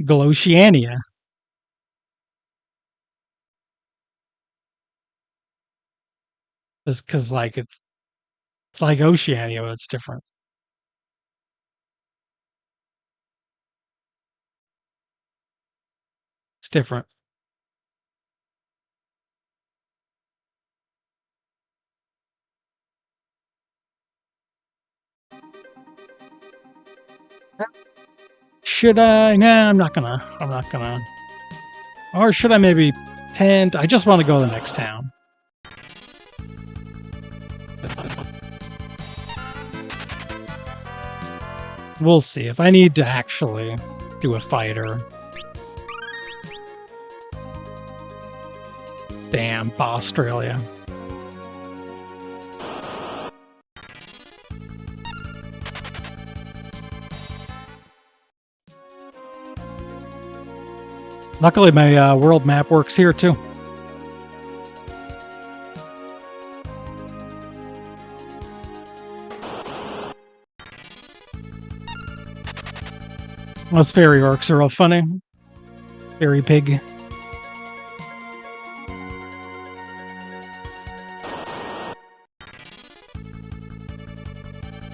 Galociania. It's because like it's like Oceania, but it's different. It's different. Should I? Nah, I'm not gonna. Or should I maybe tend? I just want to go to the next town. We'll see if I need to actually do a fighter. Damn, Australia. Luckily, my world map works here too. Those fairy orcs are real funny. Fairy pig.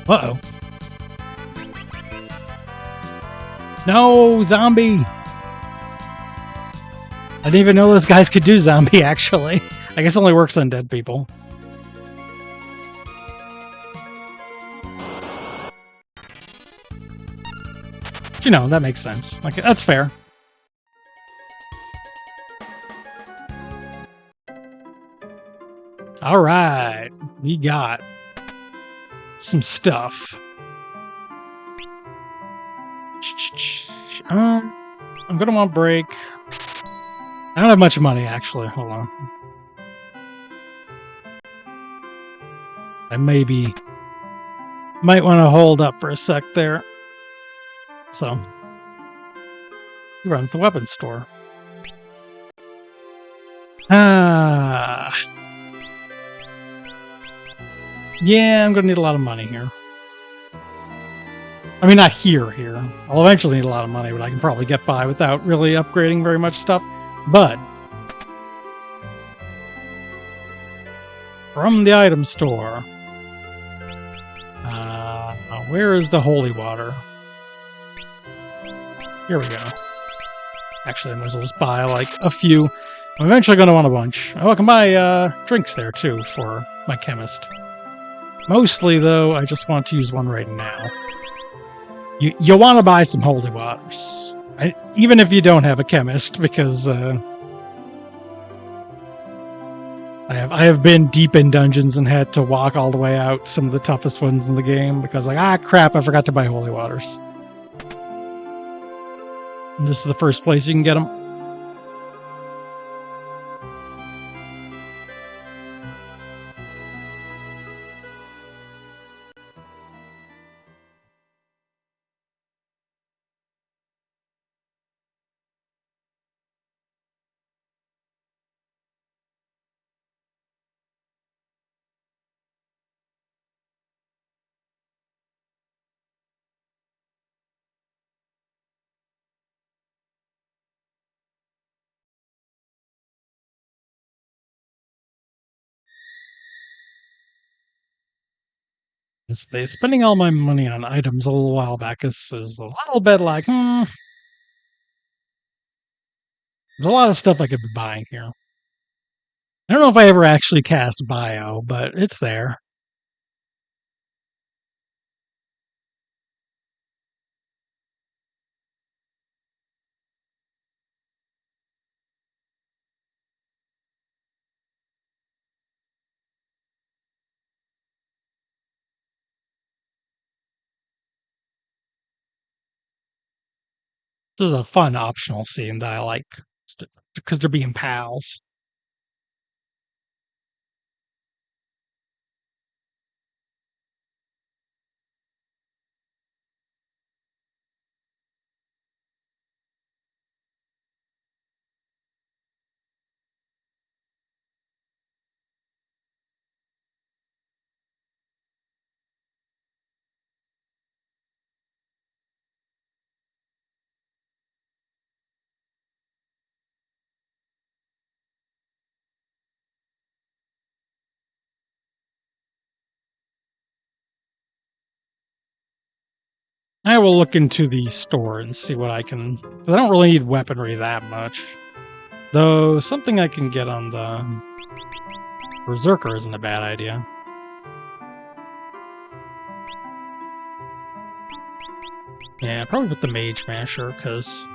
Uh-oh. No, zombie! I didn't even know those guys could do zombie, actually. I guess it only works on dead people. But, you know, that makes sense. Like, that's fair. Alright. We got some stuff. I'm gonna want break. I don't have much money, actually. Hold on. I might want to hold up for a sec there. So, he runs the weapons store. Yeah, I'm gonna need a lot of money here. I mean, not here. I'll eventually need a lot of money, but I can probably get by without really upgrading very much stuff. But From the item store. Where is the holy water? Here we go. Actually, I might as well just buy, like, a few. I'm eventually going to want a bunch. Oh, I can buy drinks there, too, for my chemist. Mostly, though, I just want to use one right now. You want to buy some holy waters. Even if you don't have a chemist, because I have been deep in dungeons and had to walk all the way out some of the toughest ones in the game because, like, crap, I forgot to buy holy waters. And this is the first place you can get them. Spending all my money on items a little while back is a little bit like, there's a lot of stuff I could be buying here. I don't know if I ever actually cast bio, but it's there. This is a fun optional scene that I like because they're being pals. I will look into the store and see what I can... Because I don't really need weaponry that much. Though, something I can get on the Berserker isn't a bad idea. Yeah, probably with the Mage Masher, because...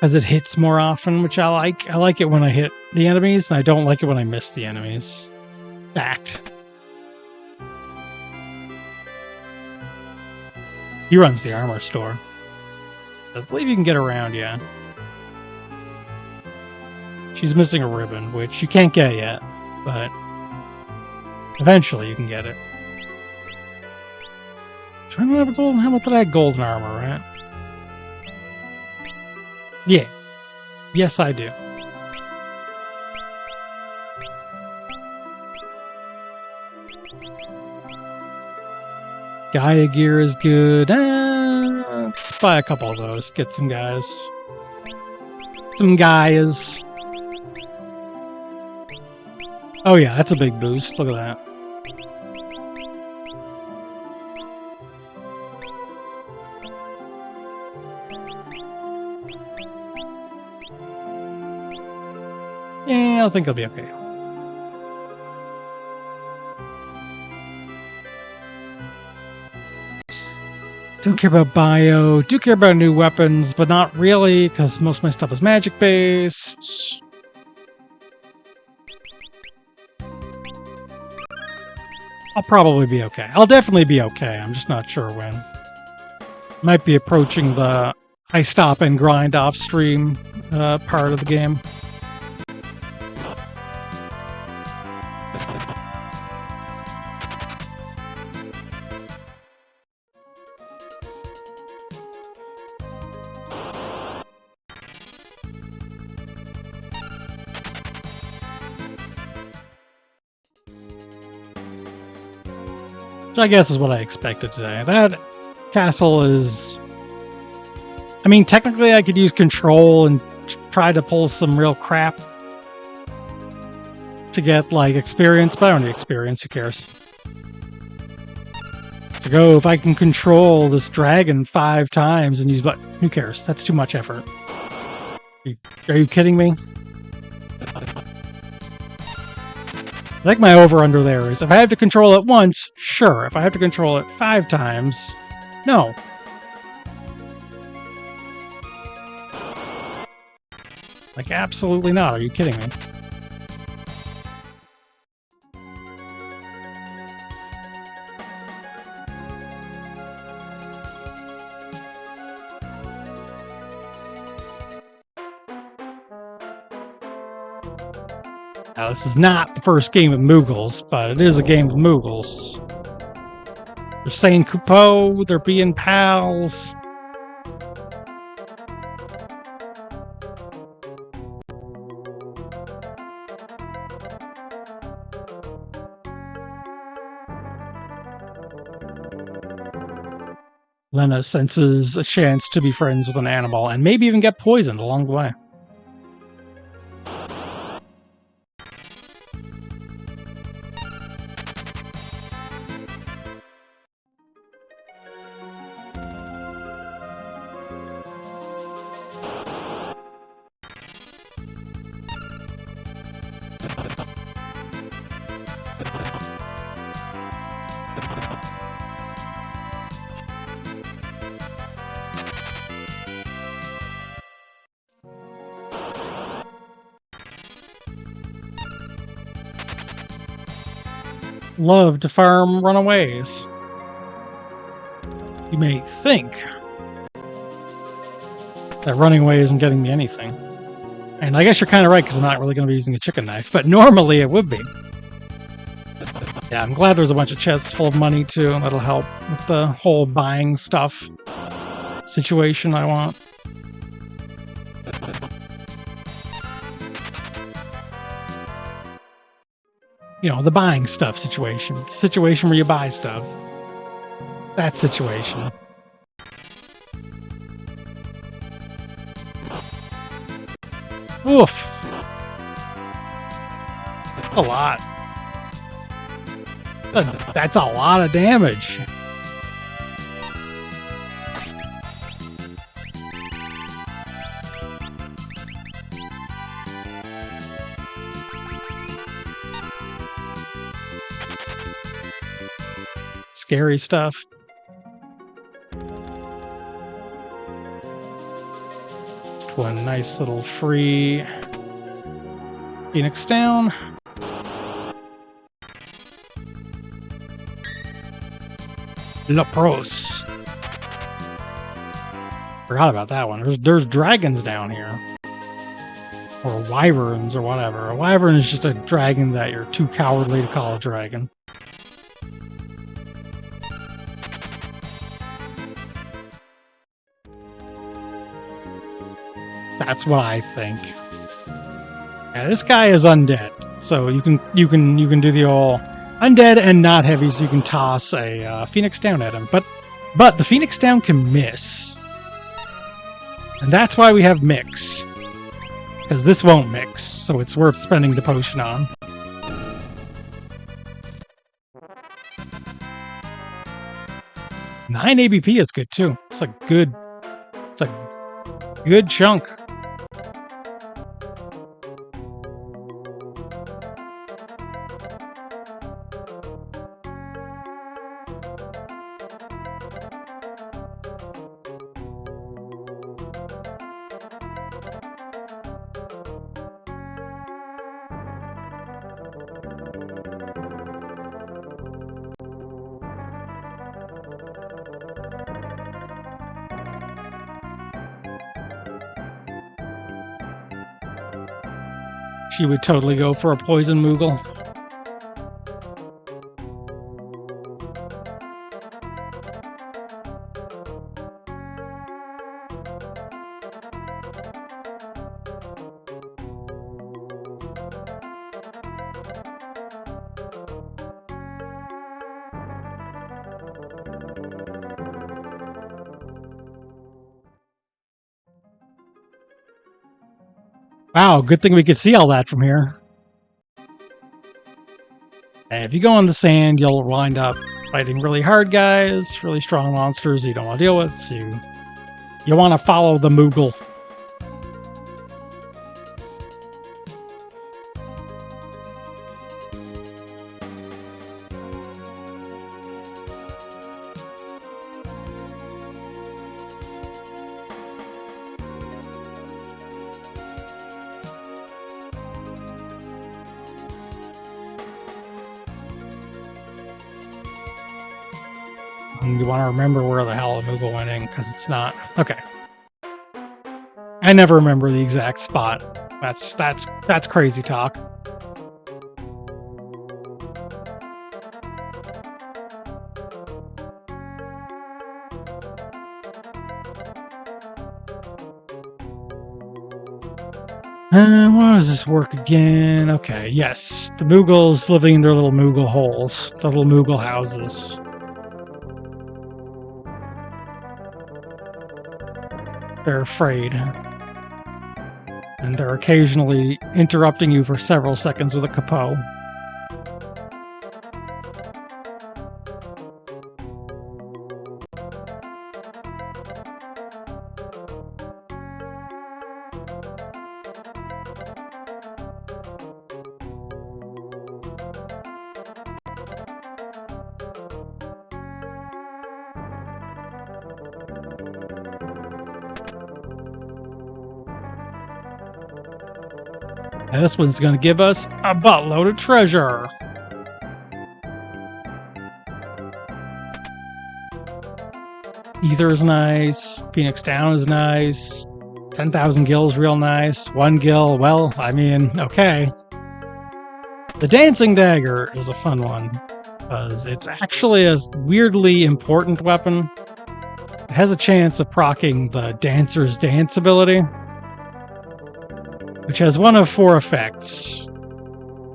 As it hits more often, which I like. I like it when I hit the enemies, and I don't like it when I miss the enemies. Fact. He runs the armor store. I believe you can get around, yeah. She's missing a ribbon, which you can't get yet, but eventually you can get it. Trying to have a golden helmet that I had golden armor, right? Yeah. Yes, I do. Gaia gear is good. Let's buy a couple of those. Get some guys. Some guys. Oh yeah, that's a big boost. Look at that. Yeah, I think I'll be okay. Don't care about bio. Do care about new weapons, but not really, because most of my stuff is magic-based. I'll probably be okay. I'll definitely be okay. I'm just not sure when. Might be approaching the I stop and grind off-stream part of the game. Which I guess is what I expected today. That castle is... I mean, technically I could use control and try to pull some real crap to get, like, experience, but I don't need experience, who cares? To go, if I can control this dragon 5 times and use, but who cares? That's too much effort. Are you kidding me? I think my over-under there is, if I have to control it once, sure. If I have to control it 5 times, no. Like, absolutely not. Are you kidding me? Now, this is not the first game of Moogles, but it is a game of Moogles. They're saying Coupeau, they're being pals. Lena senses a chance to be friends with an animal and maybe even get poisoned along the way. Love to farm runaways. You may think that running away isn't getting me anything. And I guess you're kind of right, because I'm not really going to be using a chicken knife, but normally it would be. Yeah, I'm glad there's a bunch of chests full of money, too. That'll help with the whole buying stuff situation I want. You know, the buying stuff situation. The situation where you buy stuff. That situation. Oof. A lot. That's a lot of damage. Scary stuff. Just one nice little free Phoenix down. Lapros. Forgot about that one. There's dragons down here. Or wyverns or whatever. A wyvern is just a dragon that you're too cowardly to call a dragon. That's what I think. Yeah, this guy is undead, so you can do the old undead and not heavy, so you can toss a Phoenix down at him. But the Phoenix down can miss, and that's why we have mix, because this won't mix, so it's worth spending the potion on. Nine ABP is good too. It's a good chunk. She would totally go for a poison Moogle. Wow, good thing we could see all that from here. And if you go in the sand, you'll wind up fighting really hard guys, really strong monsters you don't want to deal with, so you want to follow the Moogle. And you want to remember where the hell a Moogle went in, because it's not... Okay. I never remember the exact spot. That's crazy talk. How does this work again? Okay, yes. The Moogles living in their little Moogle holes. The little Moogle houses. They're afraid. And they're occasionally interrupting you for several seconds with a capo. And this one's going to give us a buttload of treasure. Ether is nice. Phoenix Down is nice. 10,000 gills, real nice. 1 gill, well, I mean, okay. The Dancing Dagger is a fun one, because it's actually a weirdly important weapon. It has a chance of proccing the Dancer's Dance ability, which has one of 4 effects.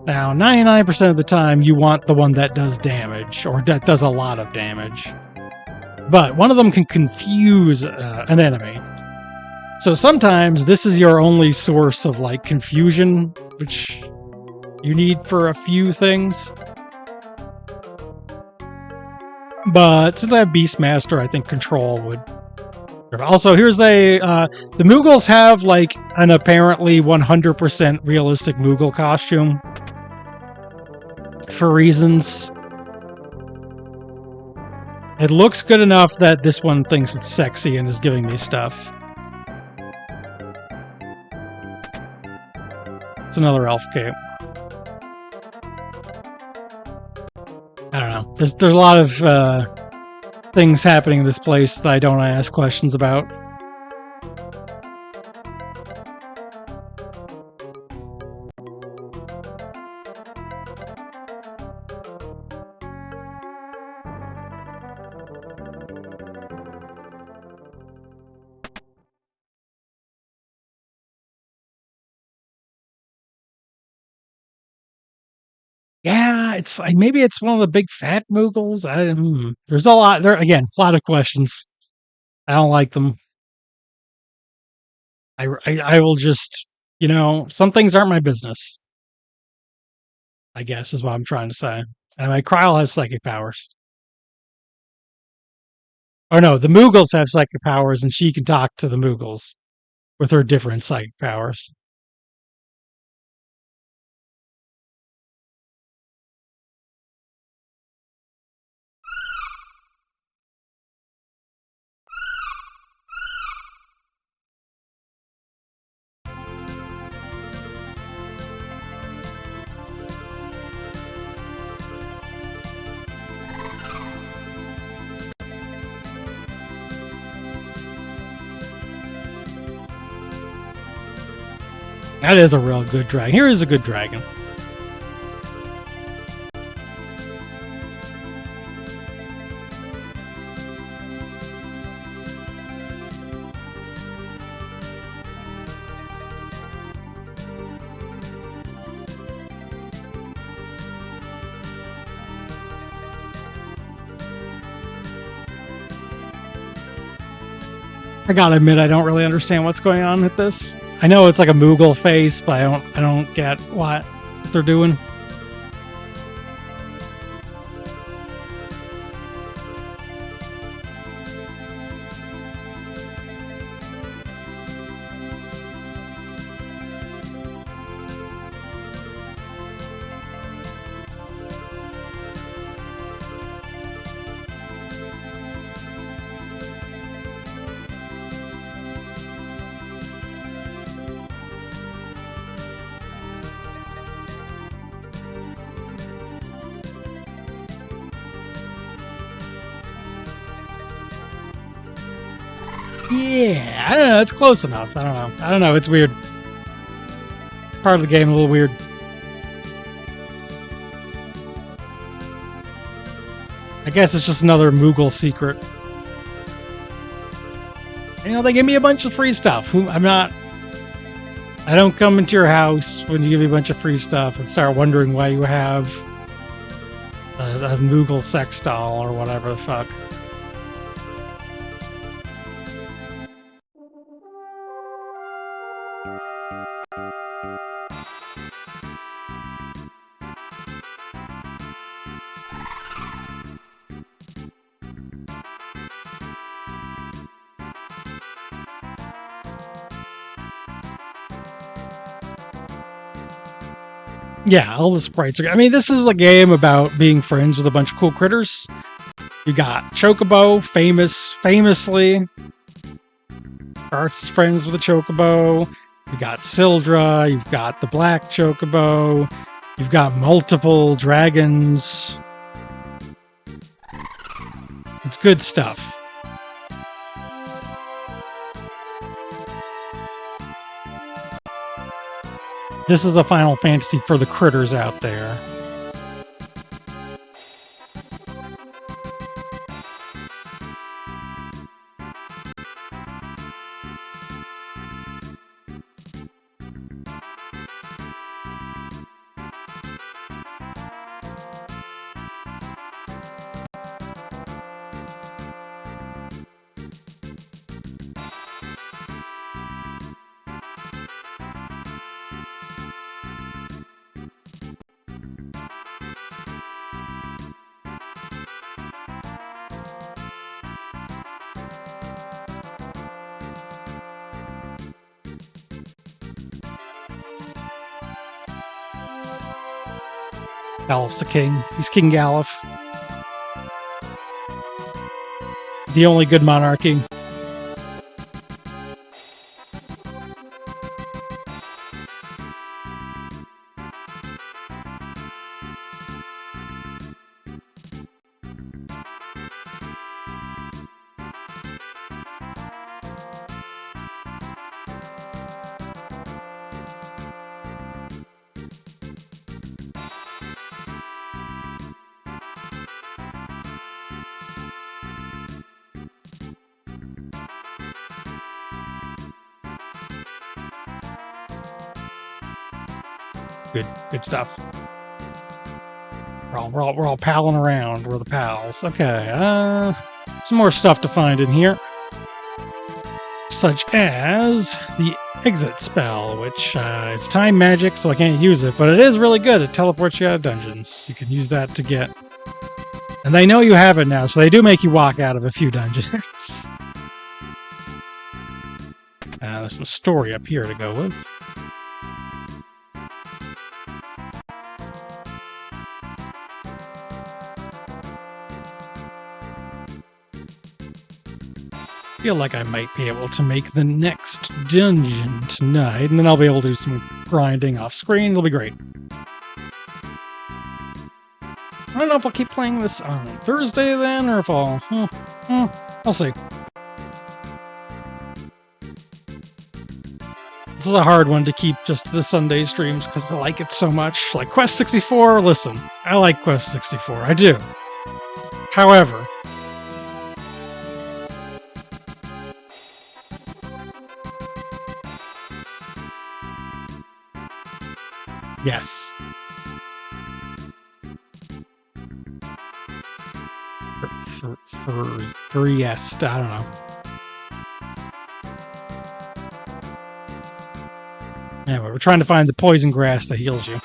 Now, 99% of the time, you want the one that does damage, or that does a lot of damage. But one of them can confuse an enemy. So sometimes this is your only source of, like, confusion, which you need for a few things. But since I have Beastmaster, I think Control would... Also, here's a... the Moogles have, like, an apparently 100% realistic Moogle costume. For reasons. It looks good enough that this one thinks it's sexy and is giving me stuff. It's another elf cape. I don't know. There's a lot of things happening in this place that I don't want to ask questions about. Yeah, it's like maybe it's one of the big fat Moogles. There's a lot there. Again, a lot of questions. I don't like them. I will just, you know, some things aren't my business, I guess is what I'm trying to say. Anyway, Kryl has psychic powers. Oh no, the Moogles have psychic powers, and she can talk to the Moogles with her different psychic powers. That is a real good dragon. Here is a good dragon. I gotta admit, I don't really understand what's going on with this. I know it's like a Moogle face, but I don't get what they're doing. Yeah, I don't know. It's close enough. I don't know. I don't know. It's weird. Part of the game a little weird. I guess it's just another Moogle secret. You know, they give me a bunch of free stuff. I don't come into your house when you give me a bunch of free stuff and start wondering why you have a Moogle sex doll or whatever the fuck. Yeah, all the sprites are. I mean, this is a game about being friends with a bunch of cool critters. You got Chocobo, famously. Art's friends with a Chocobo. You got Sildra. You've got the Black Chocobo. You've got multiple dragons. It's good stuff. This is a Final Fantasy for the critters out there. Galif's the king. He's King Galif. The only good monarchy. Good stuff. We're all palling around. We're the pals. Okay, some more stuff to find in here. Such as the exit spell, which is time magic, so I can't use it, but it is really good. It teleports you out of dungeons. You can use that to get... And they know you have it now, so they do make you walk out of a few dungeons. There's some story up here to go with. I feel like I might be able to make the next dungeon tonight, and then I'll be able to do some grinding off screen. It'll be great. I don't know if I'll keep playing this on Thursday then, or if I'll... I'll see. This is a hard one to keep just the Sunday streams because I like it so much. Like Quest 64, listen, I like Quest 64. I do. However... Yes. Yes, I don't know. Anyway, we're trying to find the poison grass that heals you.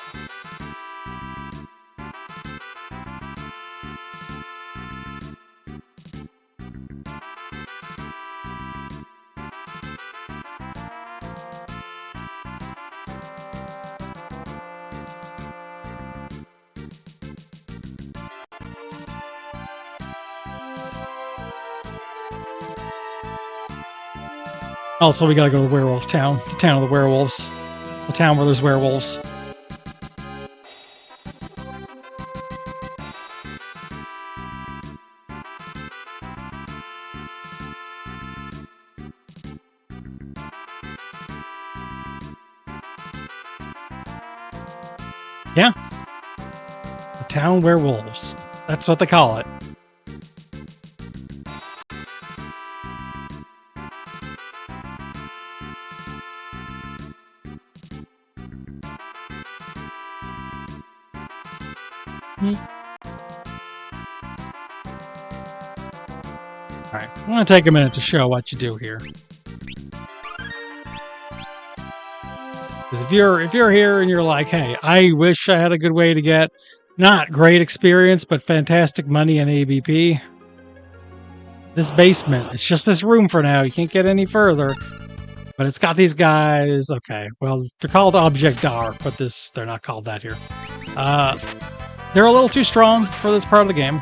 Also, we gotta go to the werewolf town. The town of the werewolves. The town where there's werewolves. Yeah. The town werewolves. That's what they call it. Alright, I'm gonna take a minute to show what you do here. If you're here and you're like, hey, I wish I had a good way to get not great experience, but fantastic money in ABP. This basement, it's just this room for now. You can't get any further. But it's got these guys. Okay, well, they're called Object Dark, but they're not called that here. They're a little too strong for this part of the game.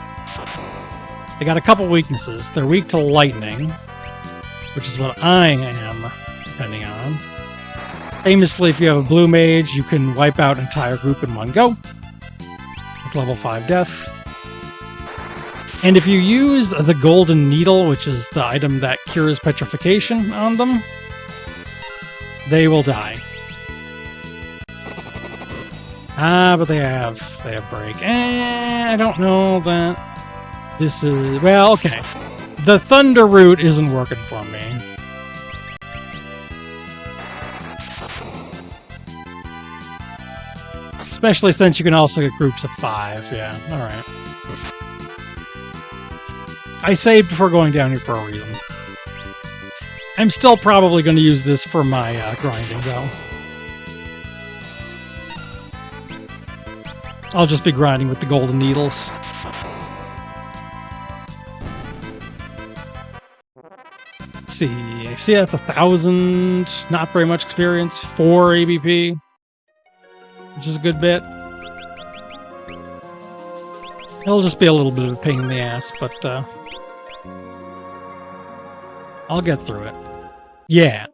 They got a couple weaknesses. They're weak to lightning, which is what I am depending on. Famously, if you have a blue mage, you can wipe out an entire group in one go with level 5 death. And if you use the golden needle, which is the item that cures petrification on them, they will die. But they have break. I don't know that this is... Well, okay. The thunder root isn't working for me. Especially since you can also get groups of 5. Yeah, alright. I saved before going down here for a reason. I'm still probably going to use this for my grinding, though. I'll just be grinding with the golden needles. Let's see. See, that's 1,000. Not very much experience. 4 ABP. Which is a good bit. It'll just be a little bit of a pain in the ass, but I'll get through it. Yeah.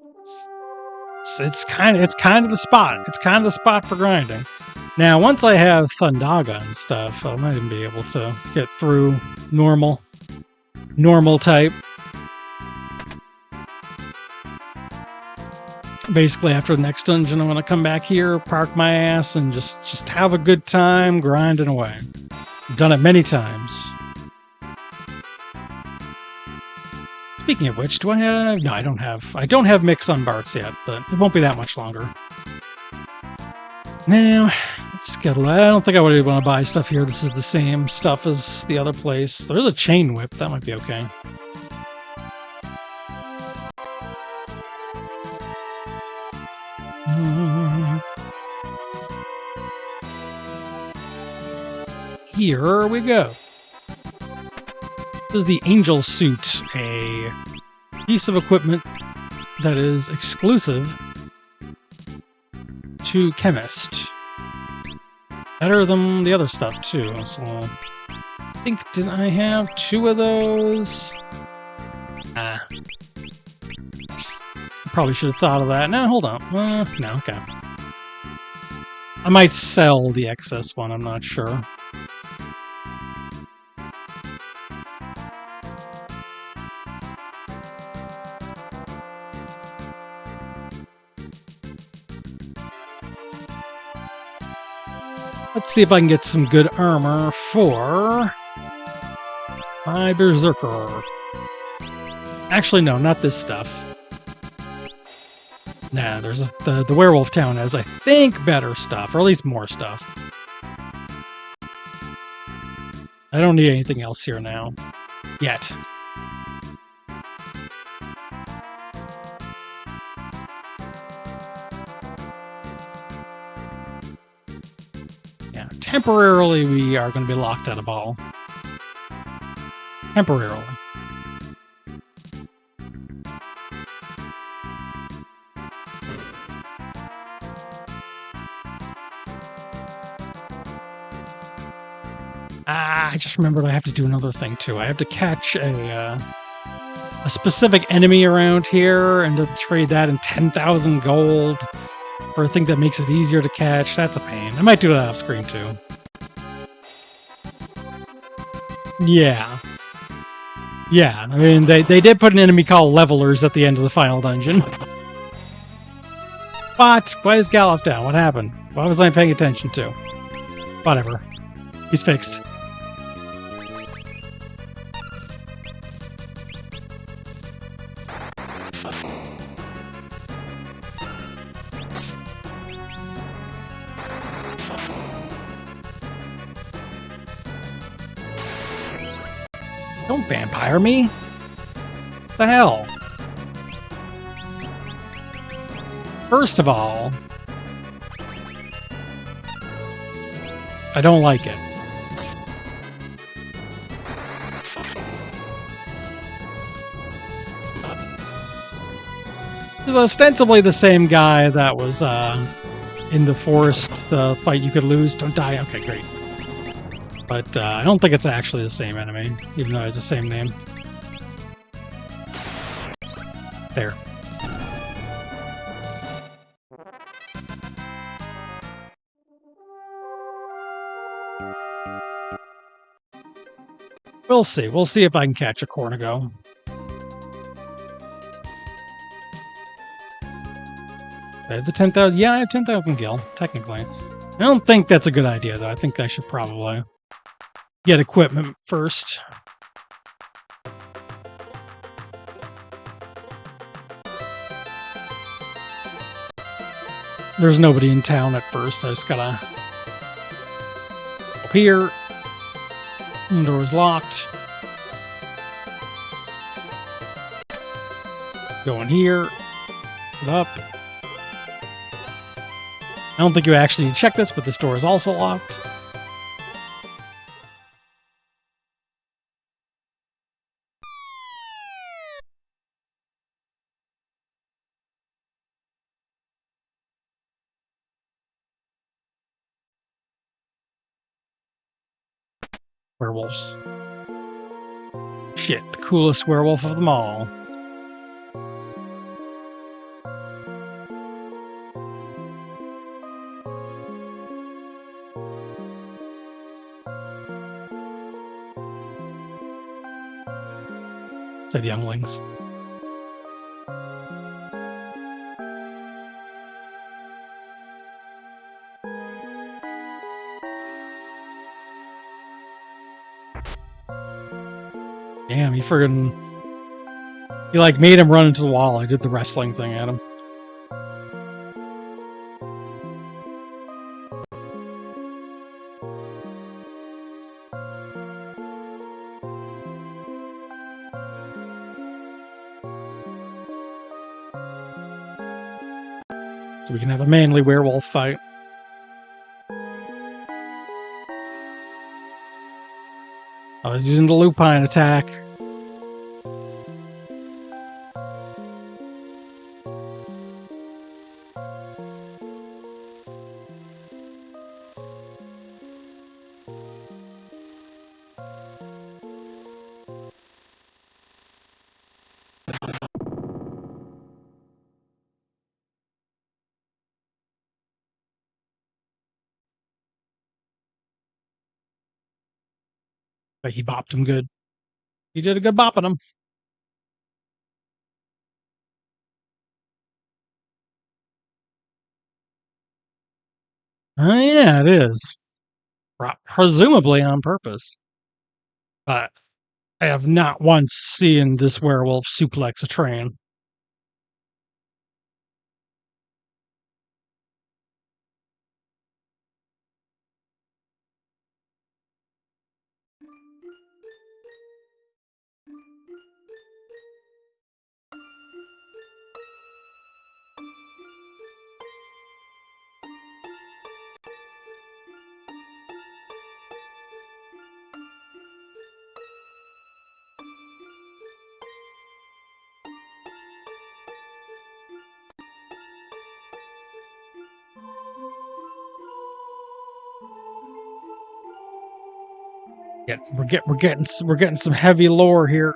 It's kind of the spot. It's kind of the spot for grinding. Now, once I have Thundaga and stuff, I might even be able to get through normal type. Basically, after the next dungeon, I'm going to come back here, park my ass, and just have a good time grinding away. I've done it many times. Speaking of which, do I have... No, I don't have Mix on Bart's yet, but it won't be that much longer. Now, let's schedule that. I don't think I would want to buy stuff here. This is the same stuff as the other place. There's a chain whip. That might be okay. Here we go. This is the Angel Suit, a piece of equipment that is exclusive to Chemist. Better than the other stuff, too. So, I think, didn't I have 2 of those? I probably should have thought of that. No, hold on. No, okay. I might sell the excess one, I'm not sure. Let's see if I can get some good armor for my Berserker. Actually, no, not this stuff. Nah, there's the Werewolf Town has, I think, better stuff, or at least more stuff. I don't need anything else here now. Yet. Yeah, temporarily we are going to be locked out of ball. Temporarily. I just remembered I have to do another thing too. I have to catch a specific enemy around here and to trade that in 10,000 gold for a thing that makes it easier to catch. That's a pain. I might do that off screen too. Yeah. Yeah, I mean, they did put an enemy called Levelers at the end of the final dungeon. But why is Gallop down? What happened? Why was I paying attention to? Whatever. He's fixed. Don't vampire me. What the hell? First of all, I don't like it. This is ostensibly the same guy that was in the forest, the fight you could lose. Don't die. Okay, great. But I don't think it's actually the same enemy, even though it has the same name. There. We'll see. We'll see if I can catch a Cornigo. I have the 10,000. Yeah, I have 10,000 gil, technically. I don't think that's a good idea, though. I think I should probably get equipment first. There's nobody in town at first. I just gotta up here. The door is locked. Go in here. Get up. I don't think you actually need to check this, but this door is also locked. Werewolves. Shit, the coolest werewolf of them all. Said younglings. Damn, he friggin'... He, like, made him run into the wall. I did the wrestling thing at him. So we can have a manly werewolf fight. I was using the lupine attack. But he bopped him good. He did a good bop on him. Oh, yeah, it is. Presumably on purpose. But I have not once seen this werewolf suplex a train. Yeah, we're getting some heavy lore here.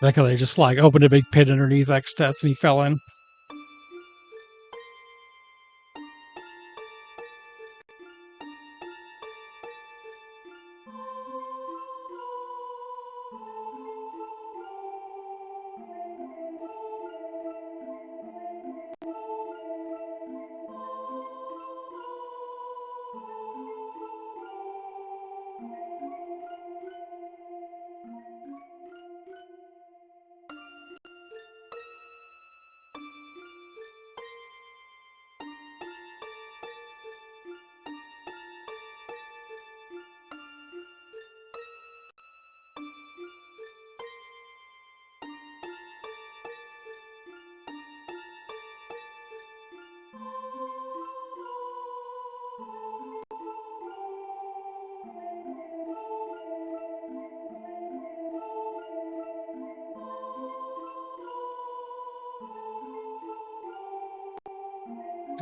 Like how they just like opened a big pit underneath X-Stats and he fell in.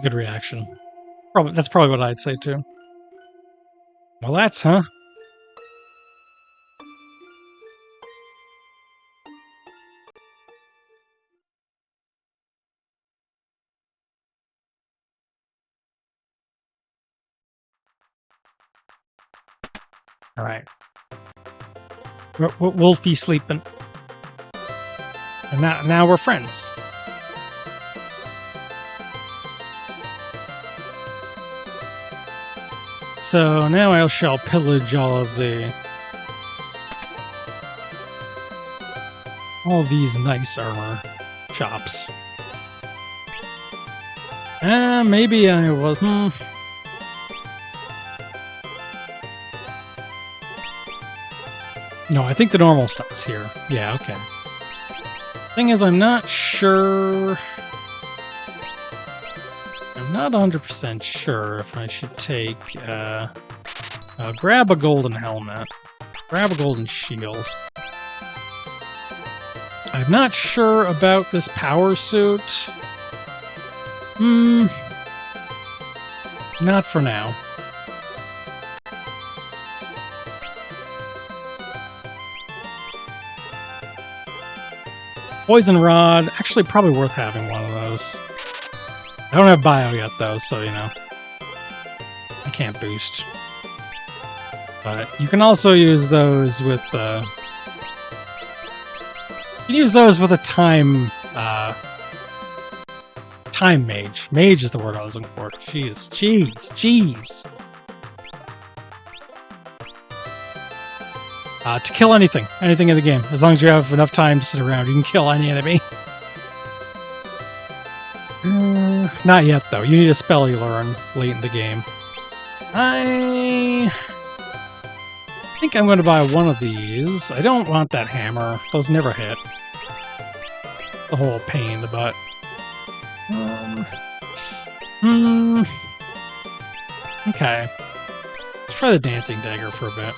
Good reaction. That's probably what I'd say too. Well, that's huh? All right. Wolfie sleeping, and now we're friends. So now I shall pillage all these nice armor shops. Maybe I was. No, I think the normal stuff is here. Yeah, okay. Thing is, I'm not sure. I'm not 100% sure if I should take. Grab a golden helmet. Grab a golden shield. I'm not sure about this power suit. Not for now. Poison Rod, actually probably worth having one of those. I don't have bio yet though, so you know. I can't boost. But you can also use those with you can use those with a time mage. Mage is the word I was looking for. Jeez. To kill anything in the game. As long as you have enough time to sit around, you can kill any enemy. Not yet, though. You need a spell you learn late in the game. I think I'm going to buy one of these. I don't want that hammer. Those never hit. The whole pain in the butt. Okay. Let's try the dancing dagger for a bit.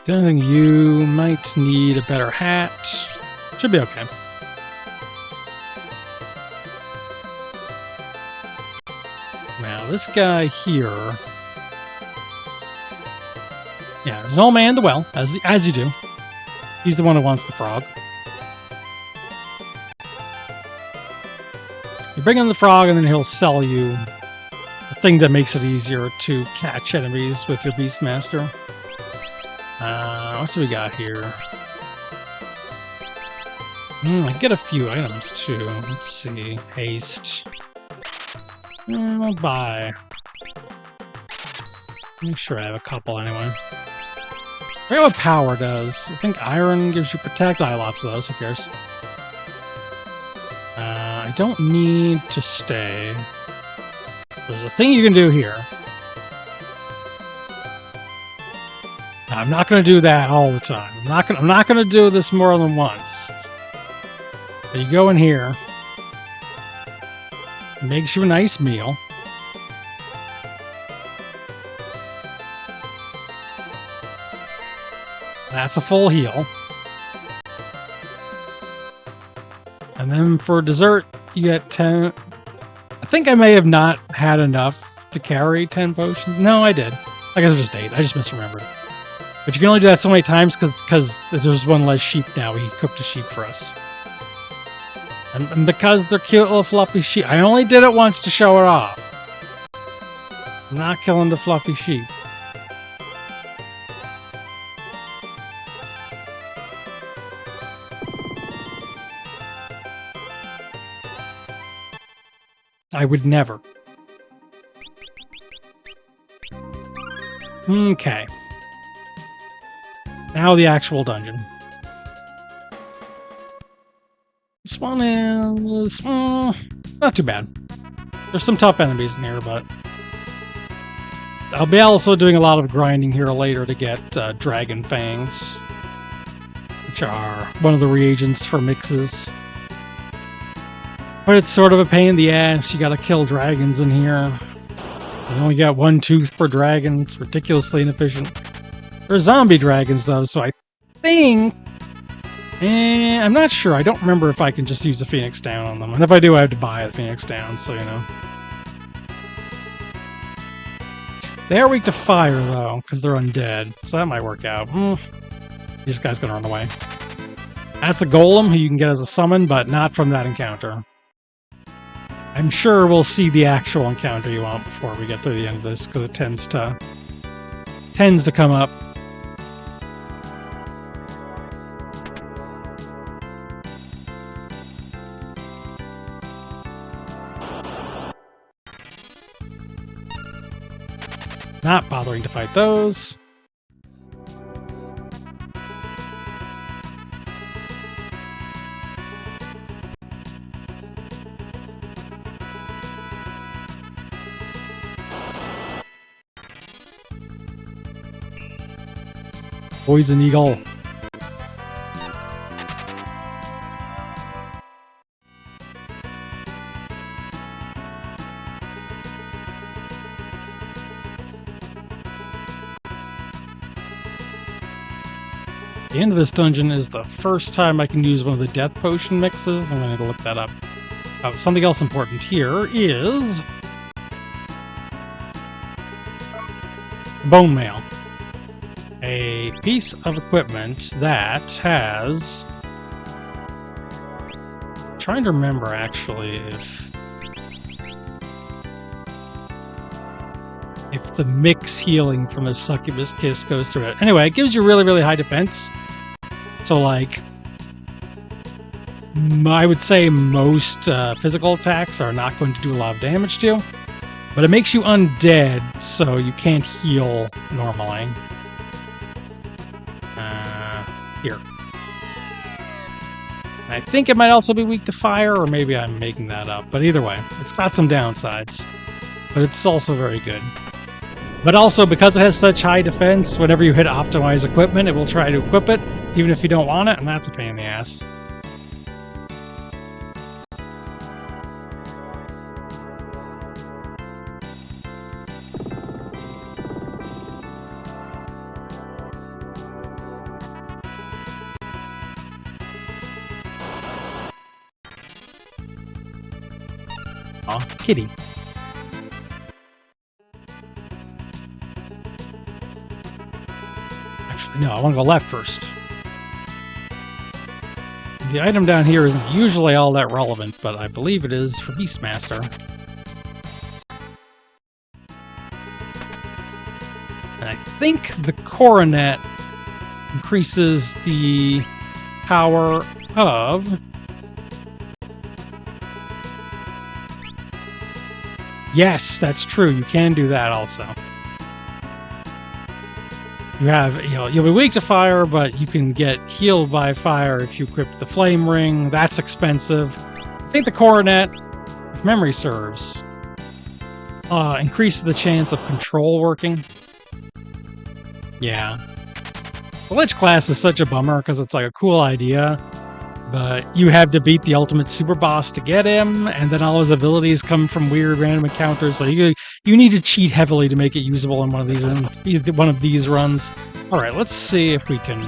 The only thing, you might need a better hat. Should be okay. Now, this guy here... Yeah, there's an old man in the well, as you do. He's the one who wants the frog. bring in the frog, and then he'll sell you the thing that makes it easier to catch enemies with your Beastmaster. What do we got here? I get a few items too. Let's see. Haste. I'll buy. Make sure I have a couple anyway. I forget what power does. I think iron gives you protect. I have lots of those. Who cares? I don't need to stay. There's a thing you can do here. Now, I'm not going to do that all the time. I'm not going to do this more than once. So you go in here. It makes you a nice meal. That's a full heal. And then for dessert, you get 10. I think I may have not had enough to carry 10 potions. No, I did. I guess it was just 8. I just misremembered. But you can only do that so many times because there's one less sheep now. He cooked a sheep for us. And because they're cute little fluffy sheep. I only did it once to show it off. I'm not killing the fluffy sheep. I would never. Okay. Now the actual dungeon. This one is not too bad. There's some tough enemies in here, but I'll be also doing a lot of grinding here later to get dragon fangs, which are one of the reagents for mixes. But it's sort of a pain in the ass. You gotta kill dragons in here. You only got 1 tooth per dragon. It's ridiculously inefficient. They're zombie dragons, though, so I think... I'm not sure. I don't remember if I can just use the Phoenix Down on them. And if I do, I have to buy a Phoenix Down, so you know. They are weak to fire, though, because they're undead. So that might work out. This guy's gonna run away. That's a golem who you can get as a summon, but not from that encounter. I'm sure we'll see the actual encounter you want before we get to the end of this, because it tends to come up. Not bothering to fight those. Poison Eagle. The end of this dungeon is the first time I can use one of the death potion mixes. I'm going to look that up. Something else important here is bone mail. A piece of equipment that has... I'm trying to remember actually if the mix healing from the succubus kiss goes through it. Anyway, it gives you really, really high defense. So, like, I would say most physical attacks are not going to do a lot of damage to you, but it makes you undead, so you can't heal normally. Here. I think it might also be weak to fire, or maybe I'm making that up, but either way, it's got some downsides, but it's also very good. But also, because it has such high defense, whenever you hit optimize equipment, it will try to equip it, even if you don't want it, and that's a pain in the ass. Aw, kitty. Actually, no, I want to go left first. The item down here isn't usually all that relevant, but I believe it is for Beastmaster. And I think the coronet increases the power of... Yes, that's true. You can do that also. You have, you'll be weak to fire, but you can get healed by fire if you equip the flame ring. That's expensive. I think the coronet, if memory serves, increases the chance of control working. Yeah. The Lich class is such a bummer because it's like a cool idea, but you have to beat the ultimate super boss to get him, and then all his abilities come from weird random encounters. So you need to cheat heavily to make it usable in one of these runs. All right, let's see if we can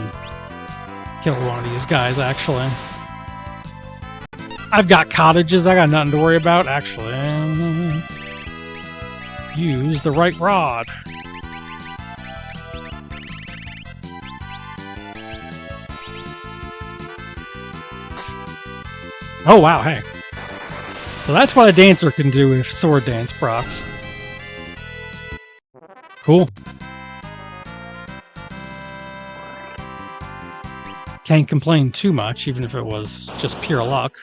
kill one of these guys. Actually, I've got cottages. I got nothing to worry about. Actually, use the right rod. Oh, wow, hey. So that's what a dancer can do if sword dance procs. Cool. Can't complain too much, even if it was just pure luck.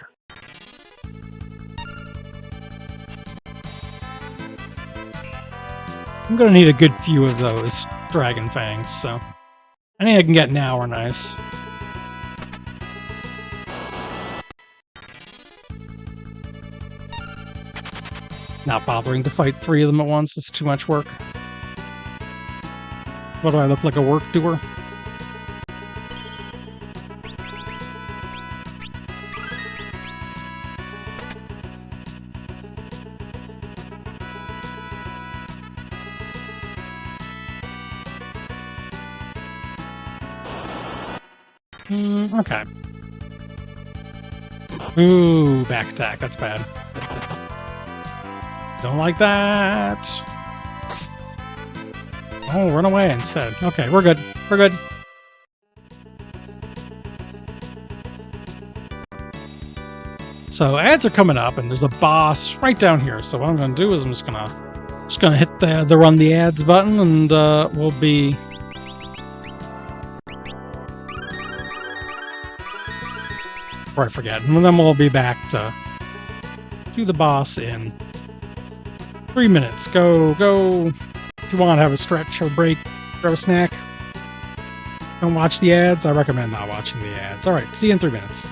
I'm gonna need a good few of those dragon fangs, so any I can get now are nice. Not bothering to fight 3 of them at once, it's too much work. What do I look like, a work doer? Okay. Ooh, back attack, that's bad. Don't like that. Oh, run away instead. Okay, we're good. We're good. So ads are coming up, and there's a boss right down here. So what I'm going to do is I'm just gonna hit the run the ads button, and we'll be. Or I forget, and then we'll be back to do the boss in 3 minutes. Go. If you want to have a stretch or a break, grab a snack. Don't watch the ads. I recommend not watching the ads. All right, see you in 3 minutes.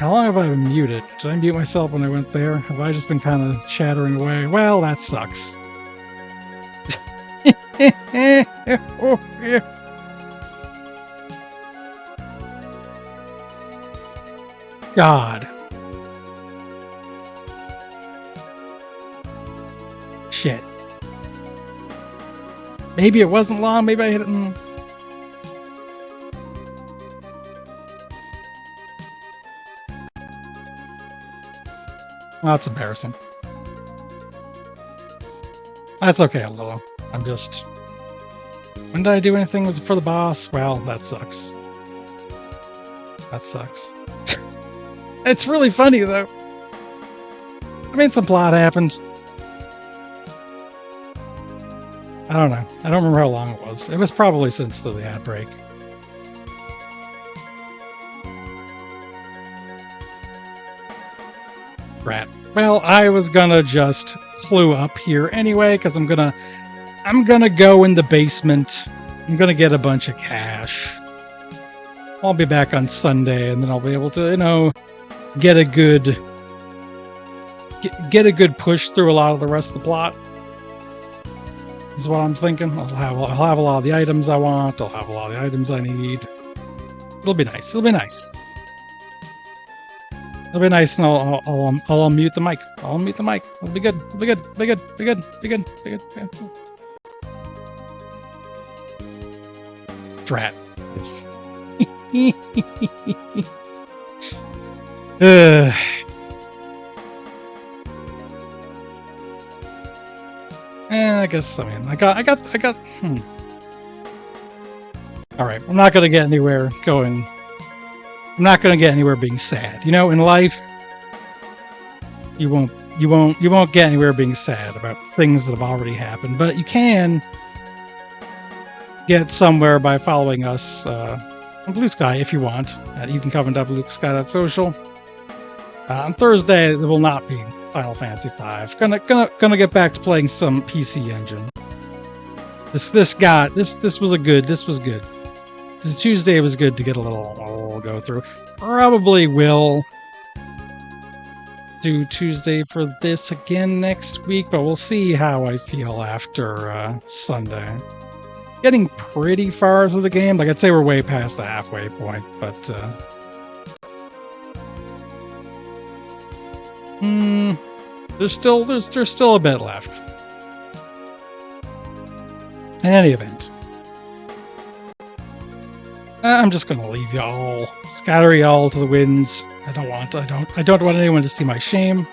How long have I been muted? Did I mute myself when I went there? Have I just been kind of chattering away? Well, that sucks. God. Shit. Maybe it wasn't long. Maybe I hit it in... Well, that's embarrassing. That's okay, Lilo. I'm just... When did I do anything? Was it for the boss? Well, that sucks. That sucks. It's really funny, though. I mean, some plot happened. I don't know. I don't remember how long it was. It was probably since the ad break. Rat. Well, I was gonna just clue up here anyway, because I'm gonna go in the basement. I'm gonna get a bunch of cash. I'll be back on Sunday, and then I'll be able to, you know, get a good push through a lot of the rest of the plot. Is what I'm thinking. I'll have a lot of the items I want. I'll have a lot of the items I need. It'll be nice. It'll be nice. It'll be nice, and I'll unmute the mic. I'll unmute the mic. It'll be good. It'll be good. Be good. Be good. Be good. Be good. Be good. Drat. I guess, I mean, I got. All right, I'm not gonna get anywhere going. I'm not gonna get anywhere being sad. You know, in life, you won't get anywhere being sad about things that have already happened. But you can get somewhere by following us on Blue Sky if you want at edencoven.bluesky.social. On Thursday, there will not be Final Fantasy V. Gonna get back to playing some PC Engine. This was good. The Tuesday was good to get a little go through. Probably will do Tuesday for this again next week, but we'll see how I feel after Sunday. Getting pretty far through the game. Like, I'd say we're way past the halfway point, but there's still a bit left. In any event, I'm just gonna leave y'all, scatter y'all to the winds. I don't want anyone to see my shame.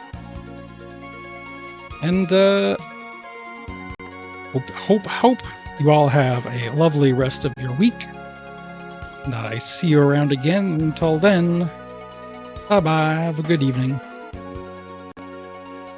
And hope you all have a lovely rest of your week. And that I see you around again. Until then, bye bye. Have a good evening.